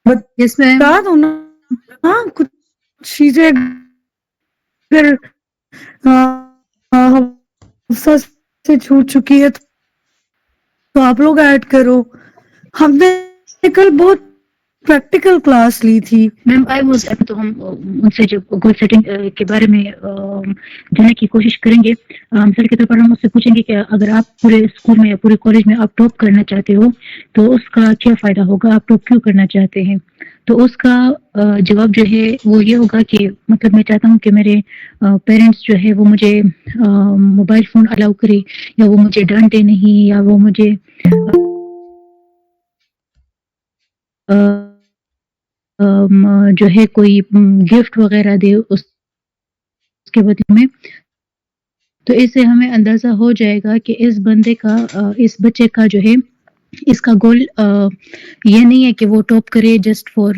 Yes ma'am. बता दो ना। हाँ, कुछ चीजें अगर हफ्सा से छूट चुकी है तो आप लोग ऐड करो। हमने कल बहुत प्रैक्टिकल क्लास ली थी। मैम आई वॉज तो हम उनसे जो गोल सेटिंग के बारे में जानने की कोशिश करेंगे। सर के तौर पर हम उससे पूछेंगे कि अगर आप पूरे स्कूल में या पूरे कॉलेज में आप टॉप करना चाहते हो तो उसका क्या फायदा होगा, आप टॉप क्यों करना चाहते हैं। तो उसका जवाब जो है वो ये होगा कि मतलब मैं चाहता हूँ कि मेरे पेरेंट्स जो है वो मुझे मोबाइल फ़ोन अलाउ करे, या वो मुझे डांटे नहीं, या वो मुझे जो है कोई गिफ्ट वगैरह दे उसके बदले में। तो इससे हमें अंदाज़ा हो जाएगा कि इस बंदे का इस बच्चे का जो है इसका गोल ये नहीं है कि वो टॉप करे जस्ट फॉर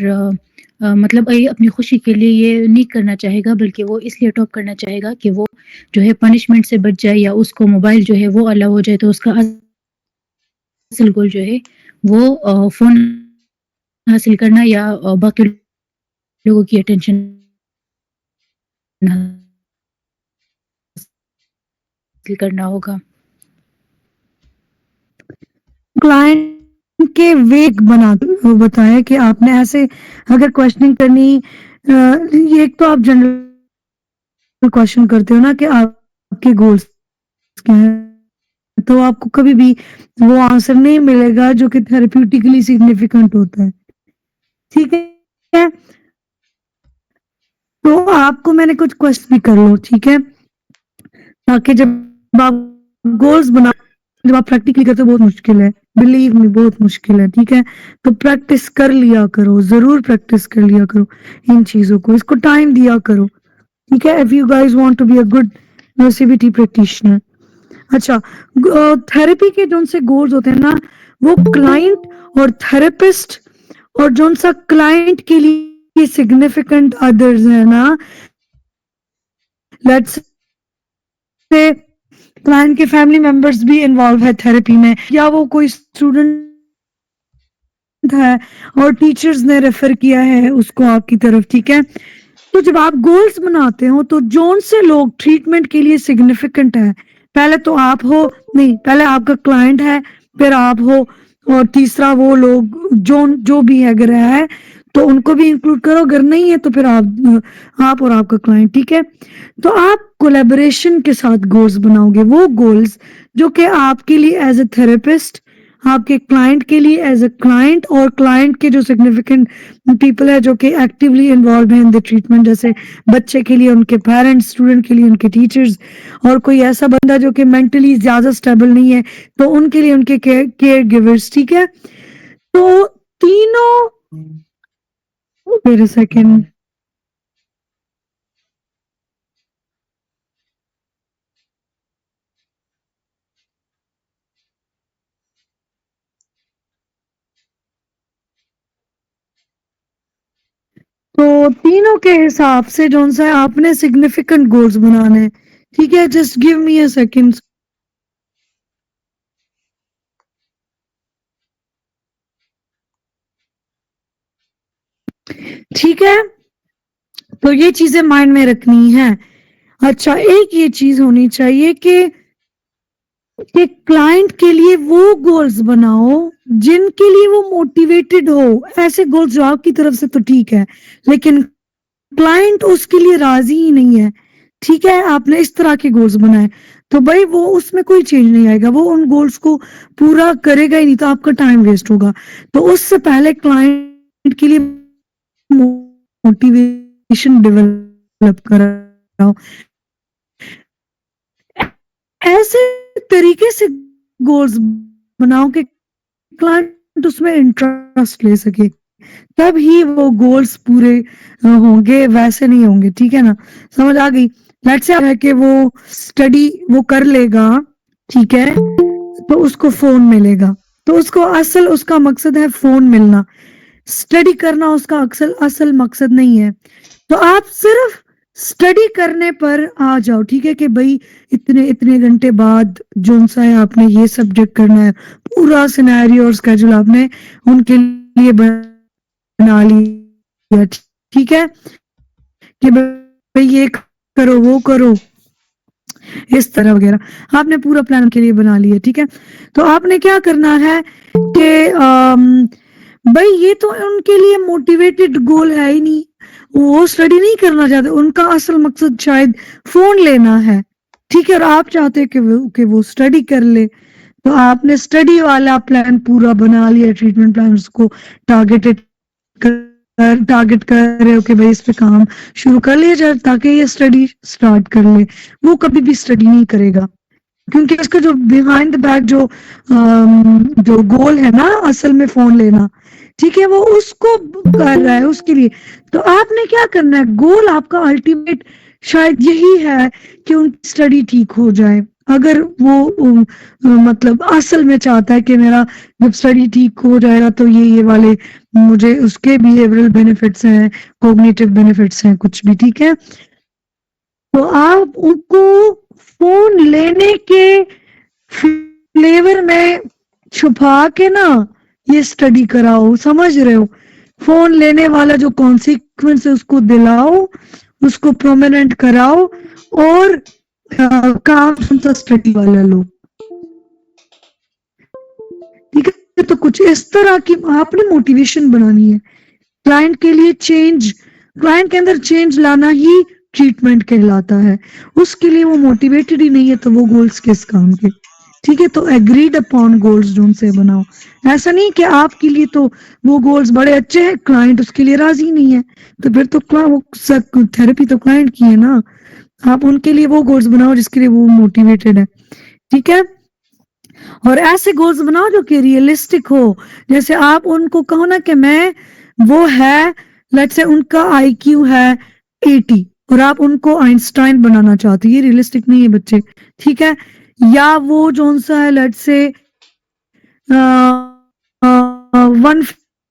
मतलब ये अपनी खुशी के लिए ये नहीं करना चाहेगा, बल्कि वो इसलिए टॉप करना चाहेगा कि वो जो है पनिशमेंट से बच जाए, या उसको मोबाइल जो है वो अलाउ हो जाए। तो उसका असल गोल जो है वो फ़ोन हासिल करना, या बाकी लोगों की अटेंशन हासिल करना होगा। क्लाइंट के वेग बना बताया कि आपने ऐसे अगर क्वेश्चनिंग करनी, ये एक तो आप जनरल क्वेश्चन करते हो ना कि आपके गोल्स क्या हैं, तो आपको कभी भी वो आंसर नहीं मिलेगा जो कि थेरेप्यूटिकली सिग्निफिकेंट होता है। ठीक है, तो आपको मैंने कुछ क्वेश्चन भी कर लो, ठीक है, ताकि जब आप गोल्स बना, जब आप प्रैक्टिकली करते हो बहुत मुश्किल है, बिलीव मी बहुत मुश्किल है, ठीक है। तो प्रैक्टिस कर लिया करो, जरूर प्रैक्टिस कर लिया करो इन चीजों को, इसको टाइम दिया करो, ठीक है। If you guys want to be a good CBT practitioner. अच्छा, थेरेपी के जो से गोल्स होते हैं ना, वो क्लाइंट और थेरेपिस्ट और जो सा क्लाइंट के लिए सिग्निफिकेंट अदर्स है ना, लेट्स से क्लाइंट के फैमिली मेंबर्स भी इन्वॉल्व है थेरेपी में, या वो कोई स्टूडेंट है और टीचर्स ने रेफर किया है उसको आपकी तरफ, ठीक है। तो जब आप गोल्स बनाते हो तो जोन से लोग ट्रीटमेंट के लिए सिग्निफिकेंट है, पहले तो आप हो, नहीं पहले आपका क्लाइंट है, फिर आप हो, और तीसरा वो लोग जो भी है अगर है तो उनको भी इंक्लूड करो, अगर नहीं है तो फिर आप और आपका क्लाइंट, ठीक है। तो आप कोलेबोरेशन के साथ गोल्स बनाओगे, वो गोल्स जो कि आपके लिए एज ए थेरेपिस्ट, आपके क्लाइंट के लिए एज अ क्लाइंट, और क्लाइंट के जो सिग्निफिकेंट पीपल है जो कि एक्टिवली इन्वॉल्व है इन द ट्रीटमेंट, जैसे बच्चे के लिए उनके पेरेंट्स, स्टूडेंट के लिए उनके टीचर्स, और कोई ऐसा बंदा जो कि मेंटली ज्यादा स्टेबल नहीं है तो उनके लिए उनके केयर गिवर्स, ठीक है। तो तीनों, वेट अ सेकंड, तो तीनों के हिसाब से जो सा है आपने सिग्निफिकेंट गोल्स बनाने हैं, ठीक है। Just give me a second. ठीक है, तो ये चीजें माइंड में रखनी है। अच्छा, एक ये चीज होनी चाहिए कि क्लाइंट के लिए वो गोल्स बनाओ जिनके लिए वो मोटिवेटेड हो। ऐसे गोल्स जो आपकी तरफ से तो ठीक है, लेकिन क्लाइंट उसके लिए राजी ही नहीं है, ठीक है, आपने इस तरह के गोल्स बनाए तो भाई वो उसमें कोई चेंज नहीं आएगा, वो उन गोल्स को पूरा करेगा ही नहीं, तो आपका टाइम वेस्ट होगा। तो उससे पहले क्लाइंट के लिए मोटिवेशन डेवलप कराओ, ऐसे तरीके से गोल्स बनाओ कि क्लाइंट उसमें इंटरेस्ट ले सके, तब ही वो गोल्स पूरे होंगे, वैसे नहीं होंगे, ठीक है ना। समझ आ गई। लेट्स से है कि वो स्टडी वो कर लेगा, ठीक है, तो उसको फोन मिलेगा, तो उसको असल उसका मकसद है फोन मिलना, स्टडी करना उसका अक्सर असल मकसद नहीं है। तो आप सिर्फ स्टडी करने पर आ जाओ, ठीक है, कि भाई इतने इतने घंटे बाद जोन सा है आपने ये सब्जेक्ट करना है, पूरा सिनेरियो और स्केड्यूल आपने उनके लिए बनाया बना लिया, ठीक है, कि भाई ये करो वो करो इस तरह वगैरह आपने पूरा प्लान के लिए बना लिया, ठीक है। तो आपने क्या करना है कि भाई ये तो उनके लिए मोटिवेटेड गोल है ही नहीं, वो स्टडी नहीं करना चाहते, उनका असल मकसद शायद फोन लेना है, ठीक है, और आप चाहते हैं कि वो स्टडी कर ले। तो आपने स्टडी वाला प्लान पूरा बना लिया, ट्रीटमेंट प्लान, उसको टारगेटेड टारगेट कर रहे हो कि भाई इस पे काम शुरू कर लिया जाए ताकि ये स्टडी स्टार्ट कर ले। वो कभी भी स्टडी नहीं करेगा क्योंकि इसका जो बिहाइंड द बैक जो गोल है ना असल में फोन लेना, ठीक है, वो उसको कर रहा है उसके लिए। तो आपने क्या करना है, गोल आपका अल्टीमेट शायद यही है कि उनकी स्टडी ठीक हो जाए। अगर वो मतलब असल में चाहता है कि मेरा जब स्टडी ठीक हो जाएगा तो ये वाले मुझे उसके बिहेवियरल बेनिफिट्स हैं, कॉग्निटिव बेनिफिट्स हैं, कुछ भी, ठीक है। तो आप उनको फोन लेने के फ्लेवर में छुपा के ना ये स्टडी कराओ, समझ रहे हो, फोन लेने वाला जो कॉन्सिक्वेंस है उसको दिलाओ, उसको प्रोमिनेंट कराओ, और काम उनका स्टडी वाला लो, ठीक है। तो कुछ इस तरह की आपने मोटिवेशन बनानी है क्लाइंट के लिए। चेंज, क्लाइंट के अंदर चेंज लाना ही ट्रीटमेंट कहलाता है। उसके लिए वो मोटिवेटेड ही नहीं है तो वो गोल्स किस काम के, ठीक है। तो एग्रीड अपॉन गोल्स जो उनसे बनाओ, ऐसा नहीं कि आपके लिए तो वो गोल्स बड़े अच्छे हैं, क्लाइंट उसके लिए राजी नहीं है, तो फिर तो वो थेरेपी तो क्लाइंट की है ना। आप उनके लिए वो गोल्स बनाओ जिसके लिए वो मोटिवेटेड है, ठीक है। और ऐसे गोल्स बनाओ जो कि रियलिस्टिक हो। जैसे आप उनको कहो ना कि मैं वो है, लेट्स से उनका आईक्यू है 80 और आप उनको आइंस्टाइन बनाना चाहते हो, ये रियलिस्टिक नहीं है बच्चे, ठीक है। या वो जो सा है लेट्स से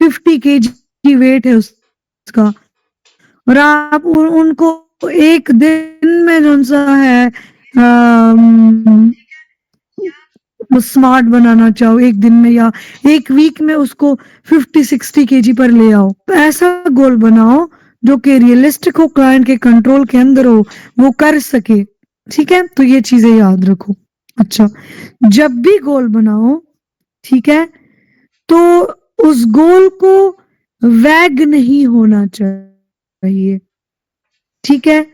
150 kg वेट है उसका, और आप उनको एक दिन में जो सा है स्मार्ट बनाना चाहो, एक दिन में या एक वीक में उसको 50-60 kg पर ले आओ। तो ऐसा गोल बनाओ जो कि रियलिस्टिक हो, क्लाइंट के कंट्रोल के अंदर हो, वो कर सके, ठीक है। तो ये चीजें याद रखो। अच्छा, जब भी गोल बनाओ, ठीक है, तो उस गोल को वैग नहीं होना चाहिए, ठीक है।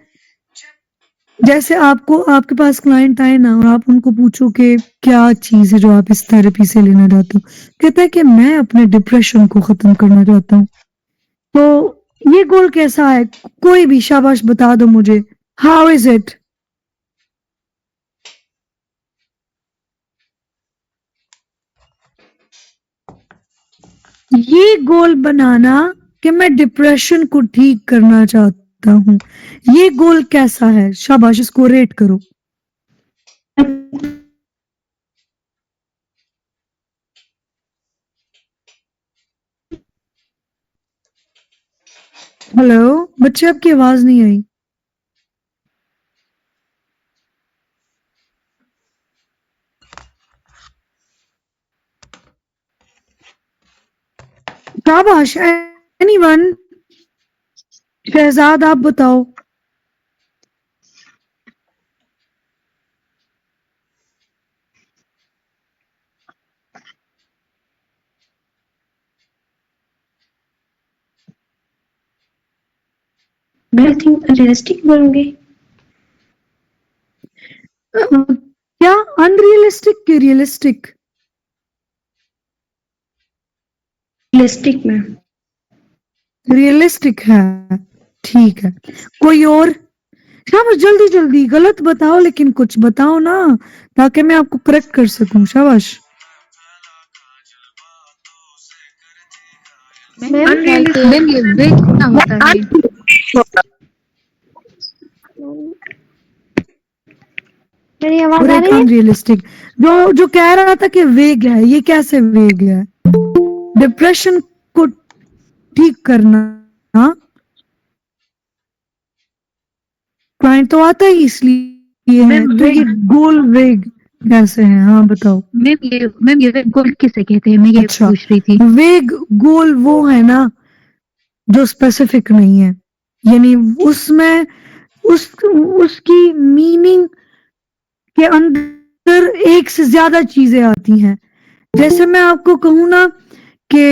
जैसे आपको आपके पास क्लाइंट आए ना और आप उनको पूछो कि क्या चीज है जो आप इस थेरेपी से लेना चाहते हो, कहता है कि मैं अपने डिप्रेशन को खत्म करना चाहता हूँ। तो ये गोल कैसा है, कोई भी, शाबाश बता दो मुझे, हाउ इज इट। ये गोल बनाना कि मैं डिप्रेशन को ठीक करना चाहता हूँ, ये गोल कैसा है, शाबाश, इसको रेट करो। हेलो बच्चे, आपकी आवाज नहीं आई। शाबाश, एनीवन, शहजाद आप बताओ। मैं थिंक रियलिस्टिक बोलूंगी। क्या अनरियलिस्टिक के रियलिस्टिक? रियलिस्टिक में रियलिस्टिक है, ठीक है। कोई और? शाबाश, जल्दी जल्दी, गलत बताओ लेकिन कुछ बताओ ना ताकि मैं आपको करेक्ट कर सकूं। शाबाश। मैम ये वेट कितना होता है? मेरी आवाज आ रही है? अनरियलिस्टिक, जो कह रहा था कि वेग है, ये कैसे वेग है? डिप्रेशन को ठीक करना, हाँ, क्लाइंट तो आता ही इसलिए है, तो ये गोल वेग कैसे है? हाँ बताओ। मैम ये वेग गोल किसे कहते हैं, मैं ये अच्छा, पूछ रही थी। वेग गोल वो है ना जो स्पेसिफिक नहीं है, यानी उसमें उसकी मीनिंग के अंदर एक से ज्यादा चीजें आती हैं। जैसे मैं आपको कहूँ ना कि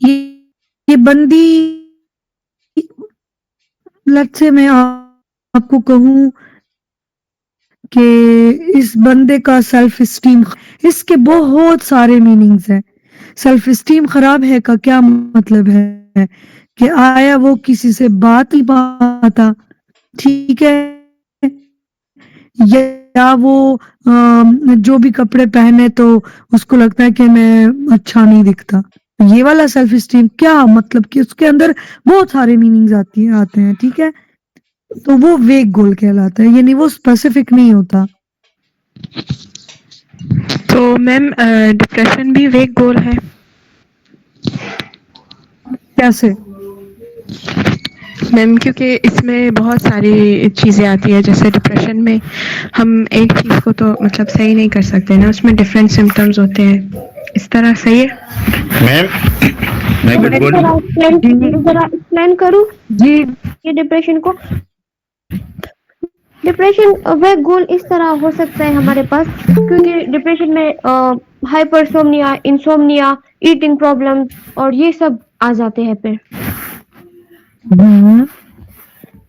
ये ये बंदी, लेट्स से मैं आपको कहूँ कि इस बंदे का सेल्फ स्टीम, इसके बहुत सारे मीनिंग्स हैं। सेल्फ स्टीम खराब है का क्या मतलब है कि आया वो किसी से बात ही पाता, ठीक है, या वो जो भी कपड़े पहने तो उसको लगता है कि मैं अच्छा नहीं दिखता। ये वाला सेल्फ स्टीम क्या मतलब कि उसके अंदर बहुत सारे मीनिंग्स आते हैं, ठीक है, तो वो वेग गोल कहलाता है, यानी वो स्पेसिफिक नहीं होता। तो मैम डिप्रेशन भी वेग गोल है? कैसे? मैम क्योंकि इसमें बहुत सारी चीज़ें आती है, जैसे डिप्रेशन में हम एक चीज़ को तो मतलब सही नहीं कर सकते ना, उसमें डिफरेंट सिम्टम्स होते हैं, इस तरह सही है? मैम मैं कुछ बोलूं? जरा एक्सप्लेन करूँ जी ये डिप्रेशन को। डिप्रेशन वह गोल इस तरह हो सकता है हमारे पास, क्योंकि डिप्रेशन में हाइपरसोमनिया, इंसोमनिया, ईटिंग प्रॉब्लम और ये सब आ जाते हैं पे।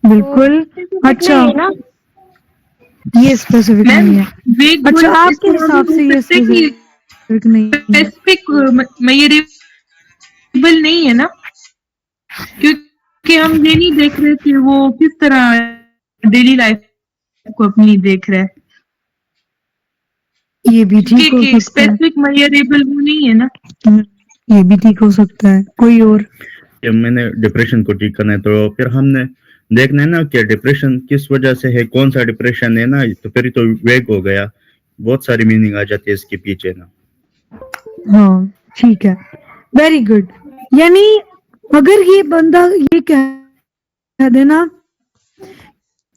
बिल्कुल। अच्छा, नहीं है ना? ये स्पेसिफिक नहीं है। वेग अच्छा, गोल आपके हिसाब से ये स्पेसिफिक नहीं है? स्पेसिफिक मेजरेबल नहीं है ना, क्योंकि हम ये नहीं देख रहे कि वो किस तरह डेली लाइफ को अपनी देख रहा है। ये भी ठीक हो सकता है। स्पेसिफिक मेजरेबल वो नहीं है ना। ये भी ठीक हो सकता है। कोई और? मैंने डिप्रेशन को ठीक करना है, तो फिर हमने देखना है ना कि डिप्रेशन किस वजह से है, कौन सा डिप्रेशन है ना, तो फिर तो वेग हो गया, बहुत सारी मीनिंग आ जाती है इसके पीछे ना। हाँ ठीक है, वेरी गुड। यानी अगर ये बंदा ये कह देना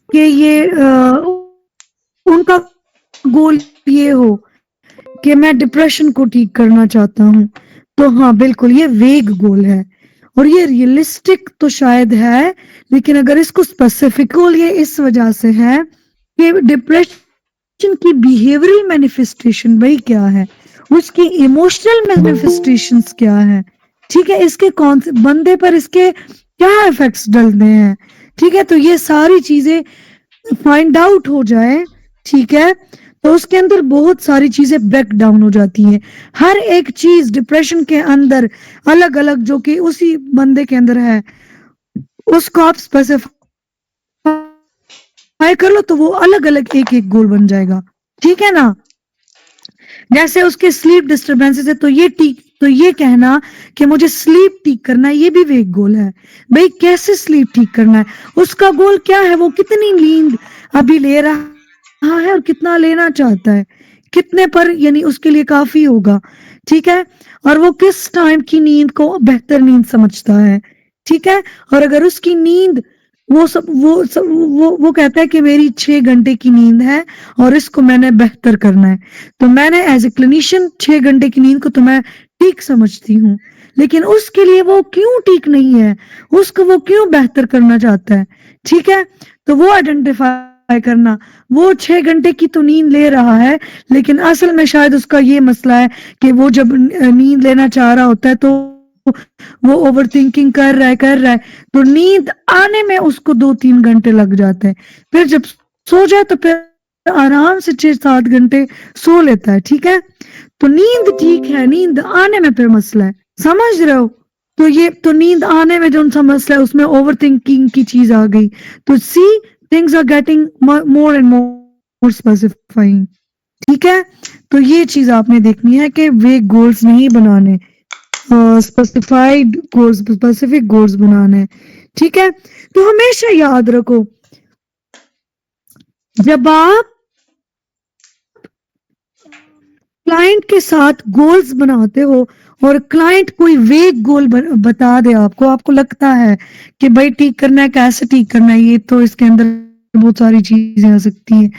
कि ये उनका गोल ये हो कि मैं डिप्रेशन को ठीक करना चाहता हूँ, तो हाँ बिल्कुल ये वेग गोल है और ये रियलिस्टिक तो शायद है, लेकिन अगर इसको स्पेसिफिक गोल ये इस वजह से है कि डिप्रेशन की बिहेवियरल मैनिफेस्टेशन भाई क्या है, उसकी इमोशनल मैनिफेस्टेशंस क्या है, ठीक है, इसके कौन से बंदे पर इसके क्या इफेक्ट्स डलते हैं, ठीक है, तो ये सारी चीजें फाइंड आउट हो जाए, ठीक है, तो उसके अंदर बहुत सारी चीजें ब्रेक डाउन हो जाती हैं। हर एक चीज डिप्रेशन के अंदर अलग अलग जो कि उसी बंदे के अंदर है उसको आप स्पेसिफाई कर लो तो वो अलग अलग एक एक गोल बन जाएगा, ठीक है ना। जैसे उसके स्लीप डिस्टर्बेंसेस है तो ये कहना कि मुझे स्लीप ठीक करना है, ये भी वेग गोल है। भाई कैसे स्लीप ठीक करना है, उसका गोल क्या है, वो कितनी नींद अभी ले रहा है और कितना लेना चाहता है, कितने पर यानी उसके लिए काफी होगा, ठीक है, और वो किस टाइम की नींद को बेहतर नींद समझता है, ठीक है, और अगर उसकी नींद वो कहता है कि मेरी 6 घंटे की नींद है और इसको मैंने बेहतर करना है, तो मैंने एज ए क्लिनिशियन 6 घंटे की नींद को तो मैं ठीक समझती हूँ, लेकिन उसके लिए वो क्यों ठीक नहीं है, उसको वो क्यों बेहतर करना चाहता है, ठीक है, तो वो आइडेंटिफाई करना, वो 6 घंटे की तो नींद ले रहा है लेकिन असल में शायद उसका ये मसला है कि वो जब नींद लेना चाह रहा होता है तो वो ओवर थिंकिंग कर रहा है तो नींद आने में उसको 2-3 घंटे लग जाते हैं, फिर जब सो जाए तो फिर आराम से 6-7 घंटे सो लेता है, ठीक है, तो नींद ठीक है, नींद आने में फिर मसला है, समझ रहे हो, तो ये तो नींद आने में जो सा मसला है उसमें ओवर थिंकिंग की चीज आ गई, तो see things are getting more and more specifying, ठीक है, तो ये चीज आपने देखनी है कि वे गोल्स नहीं बनाने, स्पेसिफाइड गोल्स, स्पेसिफिक गोल्स बनाने, ठीक है, तो हमेशा याद रखो जब आप क्लाइंट के साथ गोल्स बनाते हो और क्लाइंट कोई वेग गोल बता दे आपको लगता है कि भाई ठीक करना है, कैसे ठीक करना है, ये तो इसके अंदर बहुत सारी चीजें आ सकती हैं,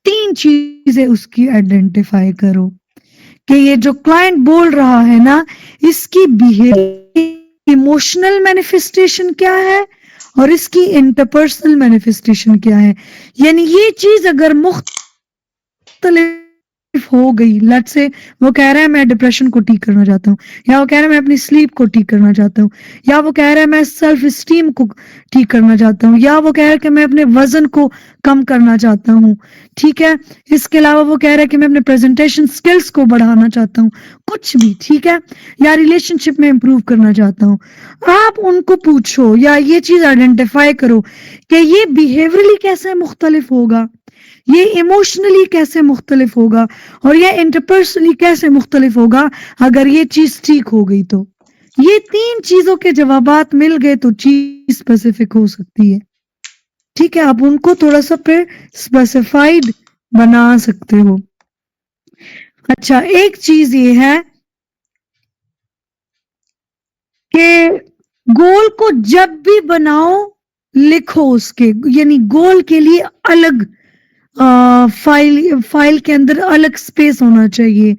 3 चीजें उसकी आइडेंटिफाई करो कि ये जो क्लाइंट बोल रहा है ना, इसकी बिहेवियर इमोशनल मैनिफेस्टेशन क्या है और इसकी इंटरपर्सनल मैनिफेस्टेशन क्या है। यानी ये चीज अगर मुख्तलिफ हो गई, लेट्स से वो कह रहा है मैं डिप्रेशन को ठीक करना चाहता हूँ, या वो कह रहा है मैं अपनी स्लीप को ठीक करना चाहता हूँ, या वो कह रहा है मैं सेल्फ स्टीम को ठीक करना चाहता हूँ, या वो कह रहा है कि मैं अपने वजन को कम करना चाहता हूँ, ठीक है। इसके अलावा वो कह रहा है कि मैं अपने प्रेजेंटेशन स्किल्स को बढ़ाना चाहता हूँ, कुछ भी, ठीक है, या रिलेशनशिप में इंप्रूव करना चाहता हूँ। आप उनको पूछो या ये चीज आइडेंटिफाई करो कि ये बिहेवियरली कैसे मुख्तलिफ होगा, ये इमोशनली कैसे मुख्तलिफ होगा और ये इंटरपर्सनली कैसे मुख्तलिफ होगा। अगर ये चीज ठीक हो गई तो ये 3 चीजों के जवाबात मिल गए तो चीज स्पेसिफिक हो सकती है, ठीक है। आप उनको थोड़ा सा फिर स्पेसिफाइड बना सकते हो। अच्छा, एक चीज ये है कि गोल को जब भी बनाओ लिखो उसके, यानी गोल के लिए अलग फाइल के अंदर अलग स्पेस होना चाहिए,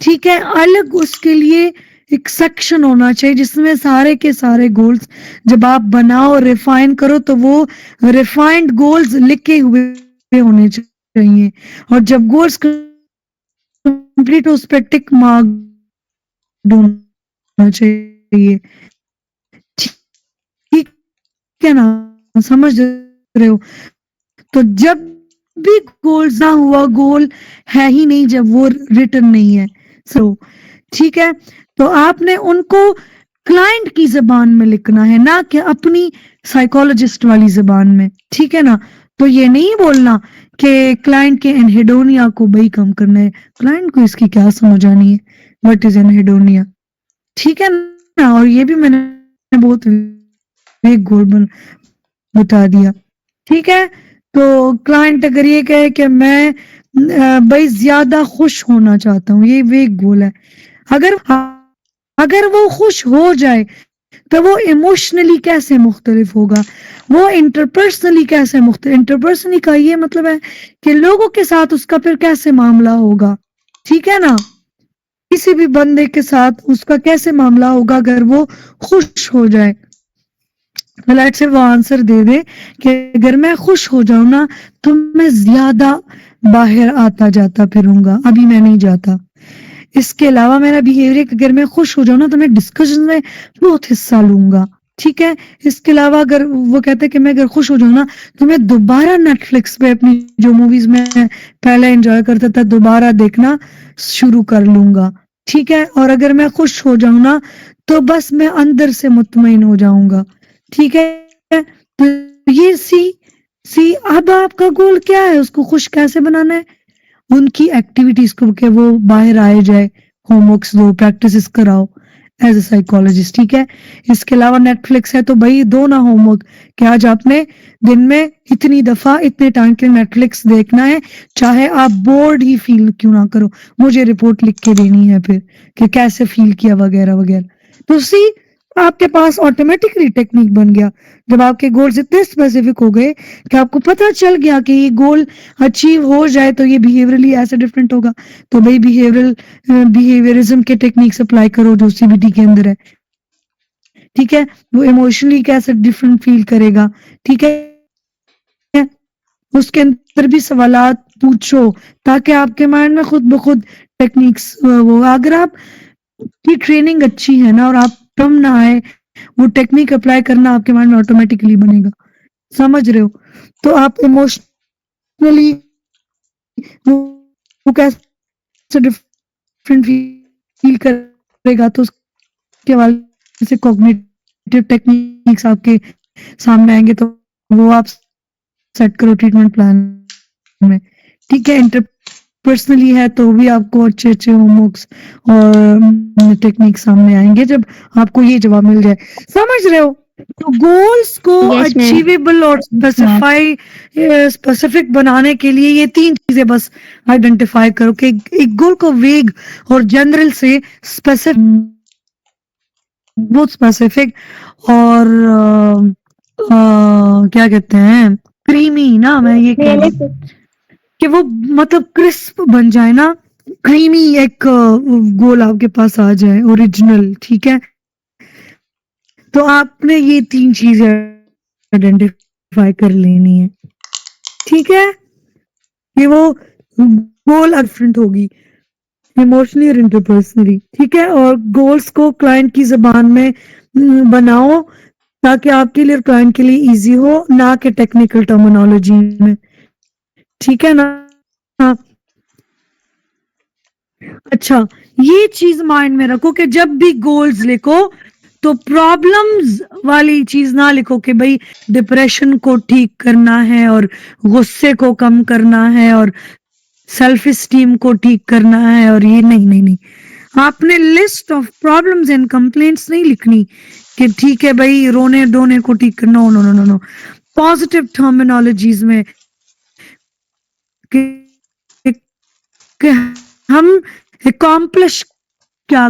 ठीक है। अलग उसके लिए एक सेक्शन होना चाहिए जिसमें सारे के सारे गोल्स जब आप बनाओ रिफाइन करो तो वो रिफाइंड गोल्स लिखे हुए होने चाहिए, और जब गोल्स कंप्लीट हो उस पर टिक मार्क होना चाहिए, ठीक है ना, समझ रहे हो। तो जब भी गोल ना हुआ गोल है ही नहीं जब वो रिटर्न नहीं है, सो ठीक है। तो आपने उनको क्लाइंट की जबान में लिखना है, ना कि अपनी साइकोलॉजिस्ट वाली जबान में, ठीक है ना। तो ये नहीं बोलना कि क्लाइंट के एनहेडोनिया को भाई कम करना है, क्लाइंट को इसकी क्या समझ आनी है, व्हाट इज एनहेडोनिया, ठीक है ना। और ये भी मैंने बहुत वेग गोल बता दिया, ठीक है। तो क्लाइंट अगर ये कहे कि मैं भाई ज्यादा खुश होना चाहता हूँ, ये वेग गोल है। अगर वो खुश हो जाए तो वो इमोशनली कैसे मुख्तलिफ होगा, वो इंटरपर्सनली कैसे मुख्तलिफ। इंटरपर्सनली का ये मतलब है कि लोगों के साथ उसका फिर कैसे मामला होगा, ठीक है ना। किसी भी बंदे के साथ उसका कैसे मामला होगा अगर वो खुश हो जाए। लेट्स से वो आंसर दे दे कि अगर मैं खुश हो जाऊं ना तो मैं ज्यादा बाहर आता जाता फिरूंगा, अभी मैं नहीं जाता। इसके अलावा मेरा बिहेवियर, अगर मैं खुश हो जाऊं ना तो मैं डिस्कशन में बहुत हिस्सा लूंगा, ठीक है। इसके अलावा अगर वो कहते हैं कि मैं अगर खुश हो जाऊं ना तो मैं दोबारा नेटफ्लिक्स पे अपनी जो मूवीज में पहले एंजॉय करता था दोबारा देखना शुरू कर लूंगा, ठीक है। और अगर मैं खुश हो जाऊं ना तो बस मैं अंदर से मुतमईन हो जाऊंगा, ठीक है। तो ये सी अब आपका गोल क्या है, उसको खुश कैसे बनाना है। उनकी एक्टिविटीज को के वो बाहर आए जाए, होमवर्क्स दो, प्रैक्टिस कराओ एज ए साइकोलॉजिस्ट, ठीक है। इसके अलावा नेटफ्लिक्स है तो भाई दो ना होमवर्क कि आज आपने दिन में इतनी दफा इतने टाइम के नेटफ्लिक्स देखना है, चाहे आप बोर्ड ही फील क्यों ना करो, मुझे रिपोर्ट लिख के देनी है फिर कि कैसे फील किया वगैरह वगैरह। तो सी आपके पास ऑटोमेटिकली टेक्निक बन गया जब आपके गोल्स इतने स्पेसिफिक हो गए कि आपको पता चल गया कि ये गोल अचीव हो जाए तो ये बिहेवियरली ऐसे डिफरेंट होगा। तो भाई बिहेवियरिज्म के टेक्निक्स अप्लाई करो जो सीबीटी के अंदर है, ठीक है। वो इमोशनली कैसे डिफरेंट फील करेगा, ठीक है। उसके अंदर भी सवालात पूछो ताकि आपके माइंड में खुद ब खुद टेक्निक्स वो, अगर आप की ट्रेनिंग अच्छी है ना और आप कम ना आए वो टेक्निक अप्लाई करना आपके माइंड में ऑटोमेटिकली बनेगा, समझ रहे हो। तो आप इमोशनली वो कैसे डिफरेंट फील करेगा तो उसके हवाले से कॉग्निटिव टेक्निक्स आपके सामने आएंगे तो वो आप सेट करो ट्रीटमेंट प्लान में, ठीक है। इंटरपर्सनली है तो भी आपको अच्छे अच्छे होमवर्क्स और टेक्निक सामने आएंगे जब आपको ये जवाब मिल जाए, समझ रहे हो। तो गोल्स को Yes, ma'am. अचीवेबल और स्पेसिफिक बनाने के लिए ये 3 चीजें बस आइडेंटिफाई करो कि एक गोल को वेग और जनरल से स्पेसिफिक, बहुत स्पेसिफिक और क्या कहते हैं क्रीमी ना, मैं ये कह रही हूँ Realistic. कि वो मतलब क्रिस्प बन जाए ना, क्रीमी एक गोल आपके पास आ जाए, ओरिजिनल, ठीक है। तो आपने ये 3 चीजें आइडेंटिफाई कर लेनी है, ठीक है। ये वो गोल डिफरेंट होगी इमोशनली और इंटरपर्सनली, ठीक है। और गोल्स को क्लाइंट की जबान में बनाओ ताकि आपके लिए और क्लाइंट के लिए इजी हो, ना कि टेक्निकल टर्मिनोलॉजी में, ठीक है ना। हाँ, अच्छा, ये चीज माइंड में रखो कि जब भी गोल्स लिखो तो प्रॉब्लम्स वाली चीज ना लिखो कि भाई डिप्रेशन को ठीक करना है और गुस्से को कम करना है और सेल्फ स्टीम को ठीक करना है, और ये नहीं नहीं नहीं। आपने list of problems and complaints नहीं लिखनी कि ठीक है भाई रोने धोने को ठीक करना, no no no no. Positive terminologies में कि हम अकॉम्प्लिश क्या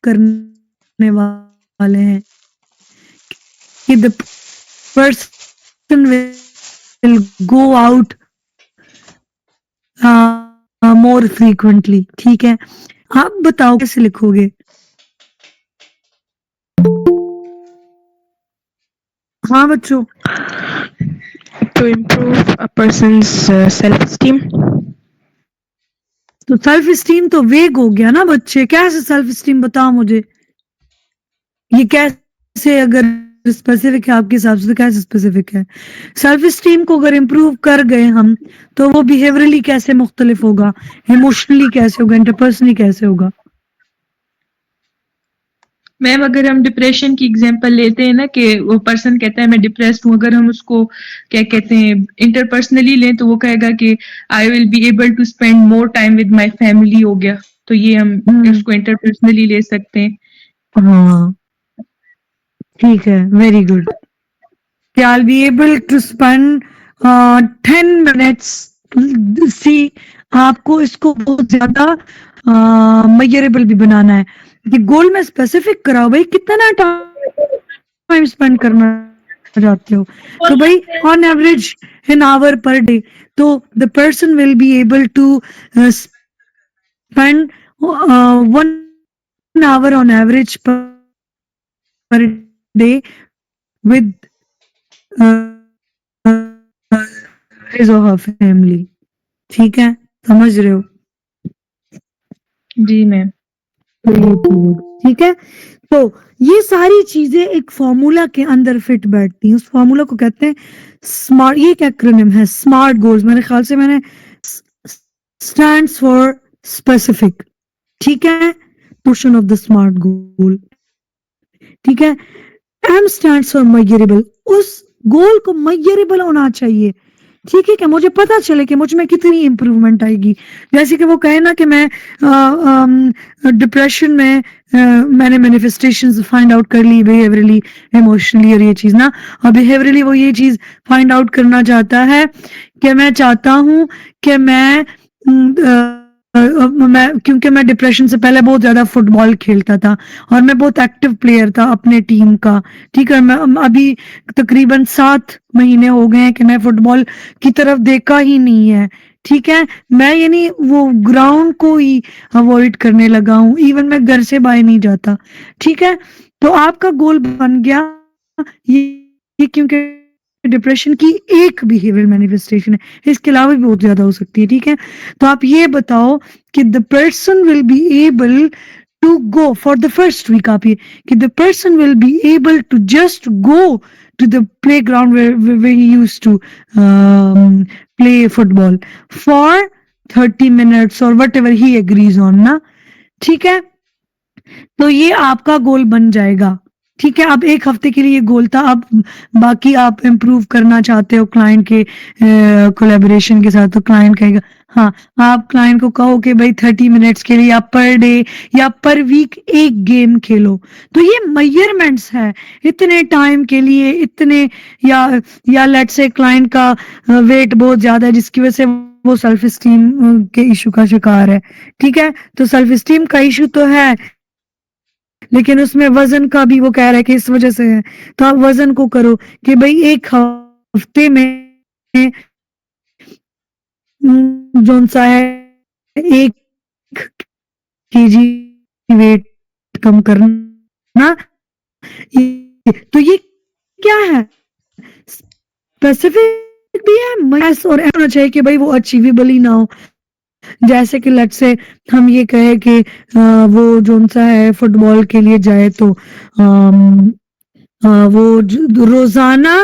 करने वाले हैं, कि the person will go out more frequently, ठीक है। आप बताओ कैसे लिखोगे? हाँ बच्चों, To improve a person's self-esteem. तो सेल्फ स्टीम तो वेग हो गया ना बच्चे, कैसे सेल्फ स्टीम बताओ मुझे, ये कैसे, अगर स्पेसिफिक है आपके हिसाब से तो कैसे स्पेसिफिक है? सेल्फ स्टीम को अगर इम्प्रूव कर गए हम तो वो बिहेवियरली कैसे मुख्तलिफ होगा, इमोशनली कैसे होगा, इंटरपर्सनली कैसे होगा? मैम अगर हम डिप्रेशन की एग्जांपल लेते हैं ना कि वो पर्सन कहता है मैं डिप्रेस्ड हूँ, अगर हम उसको क्या कहते हैं इंटरपर्सनली लें तो वो कहेगा कि I will be able to spend more time with my family हो गया, तो ये हम उसको इंटरपर्सनली ले सकते हैं। हाँ ठीक है, very good. I'll be able to spend 10 minutes, सी आपको इसको बहुत ज्यादा मेजरेबल भी बनाना है कि गोल में स्पेसिफिक कराओ भाई कितना टाइम स्पेंड करना चाहते हो। तो भाई on average an hour per day, तो the person will be able to spend 1 hour on average per day with his or her family, ठीक है, समझ रहे हो? जी मैम। ठीक है, तो ये सारी चीजें एक फॉर्मूला के अंदर फिट बैठती हैं। उस फॉर्मूला को कहते हैं स्मार्ट, ये एक एक्रोनिम है स्मार्ट गोल्स, मेरे ख्याल से मैंने स्टैंड्स फॉर स्पेसिफिक, ठीक है, पोर्शन ऑफ द स्मार्ट गोल, ठीक है। एम स्टैंड्स फॉर मेजरेबल, उस गोल को मेजरेबल होना चाहिए, ठीक है, क्या मुझे पता चले कि मुझ में कितनी इंप्रूवमेंट आएगी। जैसे कि वो कहे ना कि मैं डिप्रेशन में मैंने मैनिफेस्टेशंस फाइंड आउट कर ली बिहेवियरली, इमोशनली, और ये चीज ना, और बिहेवियरली वो ये चीज फाइंड आउट करना चाहता है कि मैं चाहता हूं कि मैं क्योंकि मैं डिप्रेशन से पहले बहुत ज्यादा फुटबॉल खेलता था और मैं बहुत एक्टिव प्लेयर था अपने टीम का, ठीक है। मैं अभी तकरीबन 7 महीने हो गए हैं कि मैं फुटबॉल की तरफ देखा ही नहीं है, ठीक है। मैं यानी वो ग्राउंड को ही अवॉइड करने लगा हूँ, इवन मैं घर से बाहर नहीं जाता, ठीक है। तो आपका गोल बन गया ये क्योंकि डिप्रेशन की एक बिहेवियर मैनिफेस्टेशन है, इसके अलावा भी बहुत ज्यादा हो सकती है, ठीक है। तो आप ये बताओ कि the person will be able to go for the first week, आप ये कि the person will be able to just go to the playground where he used to play football for 30 minutes or whatever he agrees on, ना, ठीक है। तो ये आपका गोल बन जाएगा, ठीक है। अब 1 हफ्ते के लिए ये गोल था, अब बाकी आप इम्प्रूव करना चाहते हो क्लाइंट के कोलैबोरेशन के साथ, तो क्लाइंट कहेगा हाँ, आप क्लाइंट को कहो कि भाई 30 मिनट्स के लिए या पर डे या पर वीक एक गेम खेलो, तो ये मेजरमेंट्स है, इतने टाइम के लिए इतने, या लेट्स से क्लाइंट का वेट बहुत ज्यादा है जिसकी वजह से वो सेल्फ स्टीम के इशू का शिकार है, ठीक है। तो सेल्फ स्टीम का इशू तो है लेकिन उसमें वजन का भी वो कह रहा है कि इस वजह से है, तो आप वजन को करो कि भाई 1 हफ्ते में जोन सा है 1 केजी वेट कम करना, तो ये क्या है, स्पेसिफिक भी है मैस और होना चाहिए कि भाई वो अचीवेबल ही ना हो। जैसे कि लेट्स से हम ये कहे कि वो जोन सा है फुटबॉल के लिए जाए तो वो रोजाना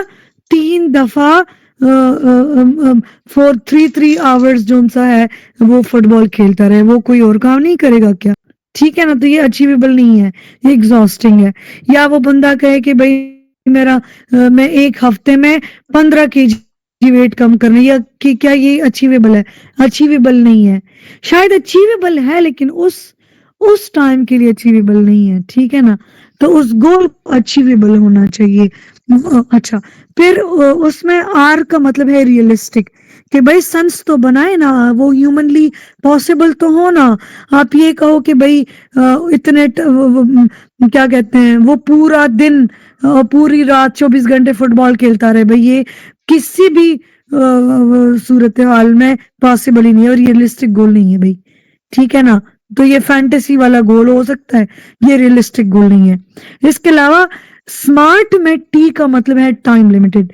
3 दफा फॉर 3 आवर्स जोन सा है वो फुटबॉल खेलता रहे, वो कोई और काम नहीं करेगा क्या? ठीक है ना, तो ये अचीवेबल नहीं है, ये एग्जॉस्टिंग है। या वो बंदा कहे कि भाई मेरा मैं एक हफ्ते में 15 केजी वेट कम करना, या कि क्या ये अचीवेबल है? अचीवेबल नहीं है, शायद अचीवेबल है लेकिन उस टाइम के लिए अचीवेबल नहीं है, ठीक है ना। तो उस गोल अचीवेबल होना चाहिए। अच्छा, फिर उसमें आर का मतलब है रियलिस्टिक, कि भाई सेंस तो बनाए ना, वो ह्यूमनली पॉसिबल तो हो ना। आप ये कहो कि भाई इतने क्या कहते हैं, वो पूरा दिन पूरी रात 24 घंटे फुटबॉल खेलता रहे, भाई ये किसी भी सूरत हाल में पॉसिबल ही नहीं है और रियलिस्टिक गोल नहीं है भाई, ठीक है ना। तो ये फैंटेसी वाला गोल हो सकता है, ये रियलिस्टिक गोल नहीं है। इसके अलावा स्मार्ट में टी का मतलब है टाइम लिमिटेड।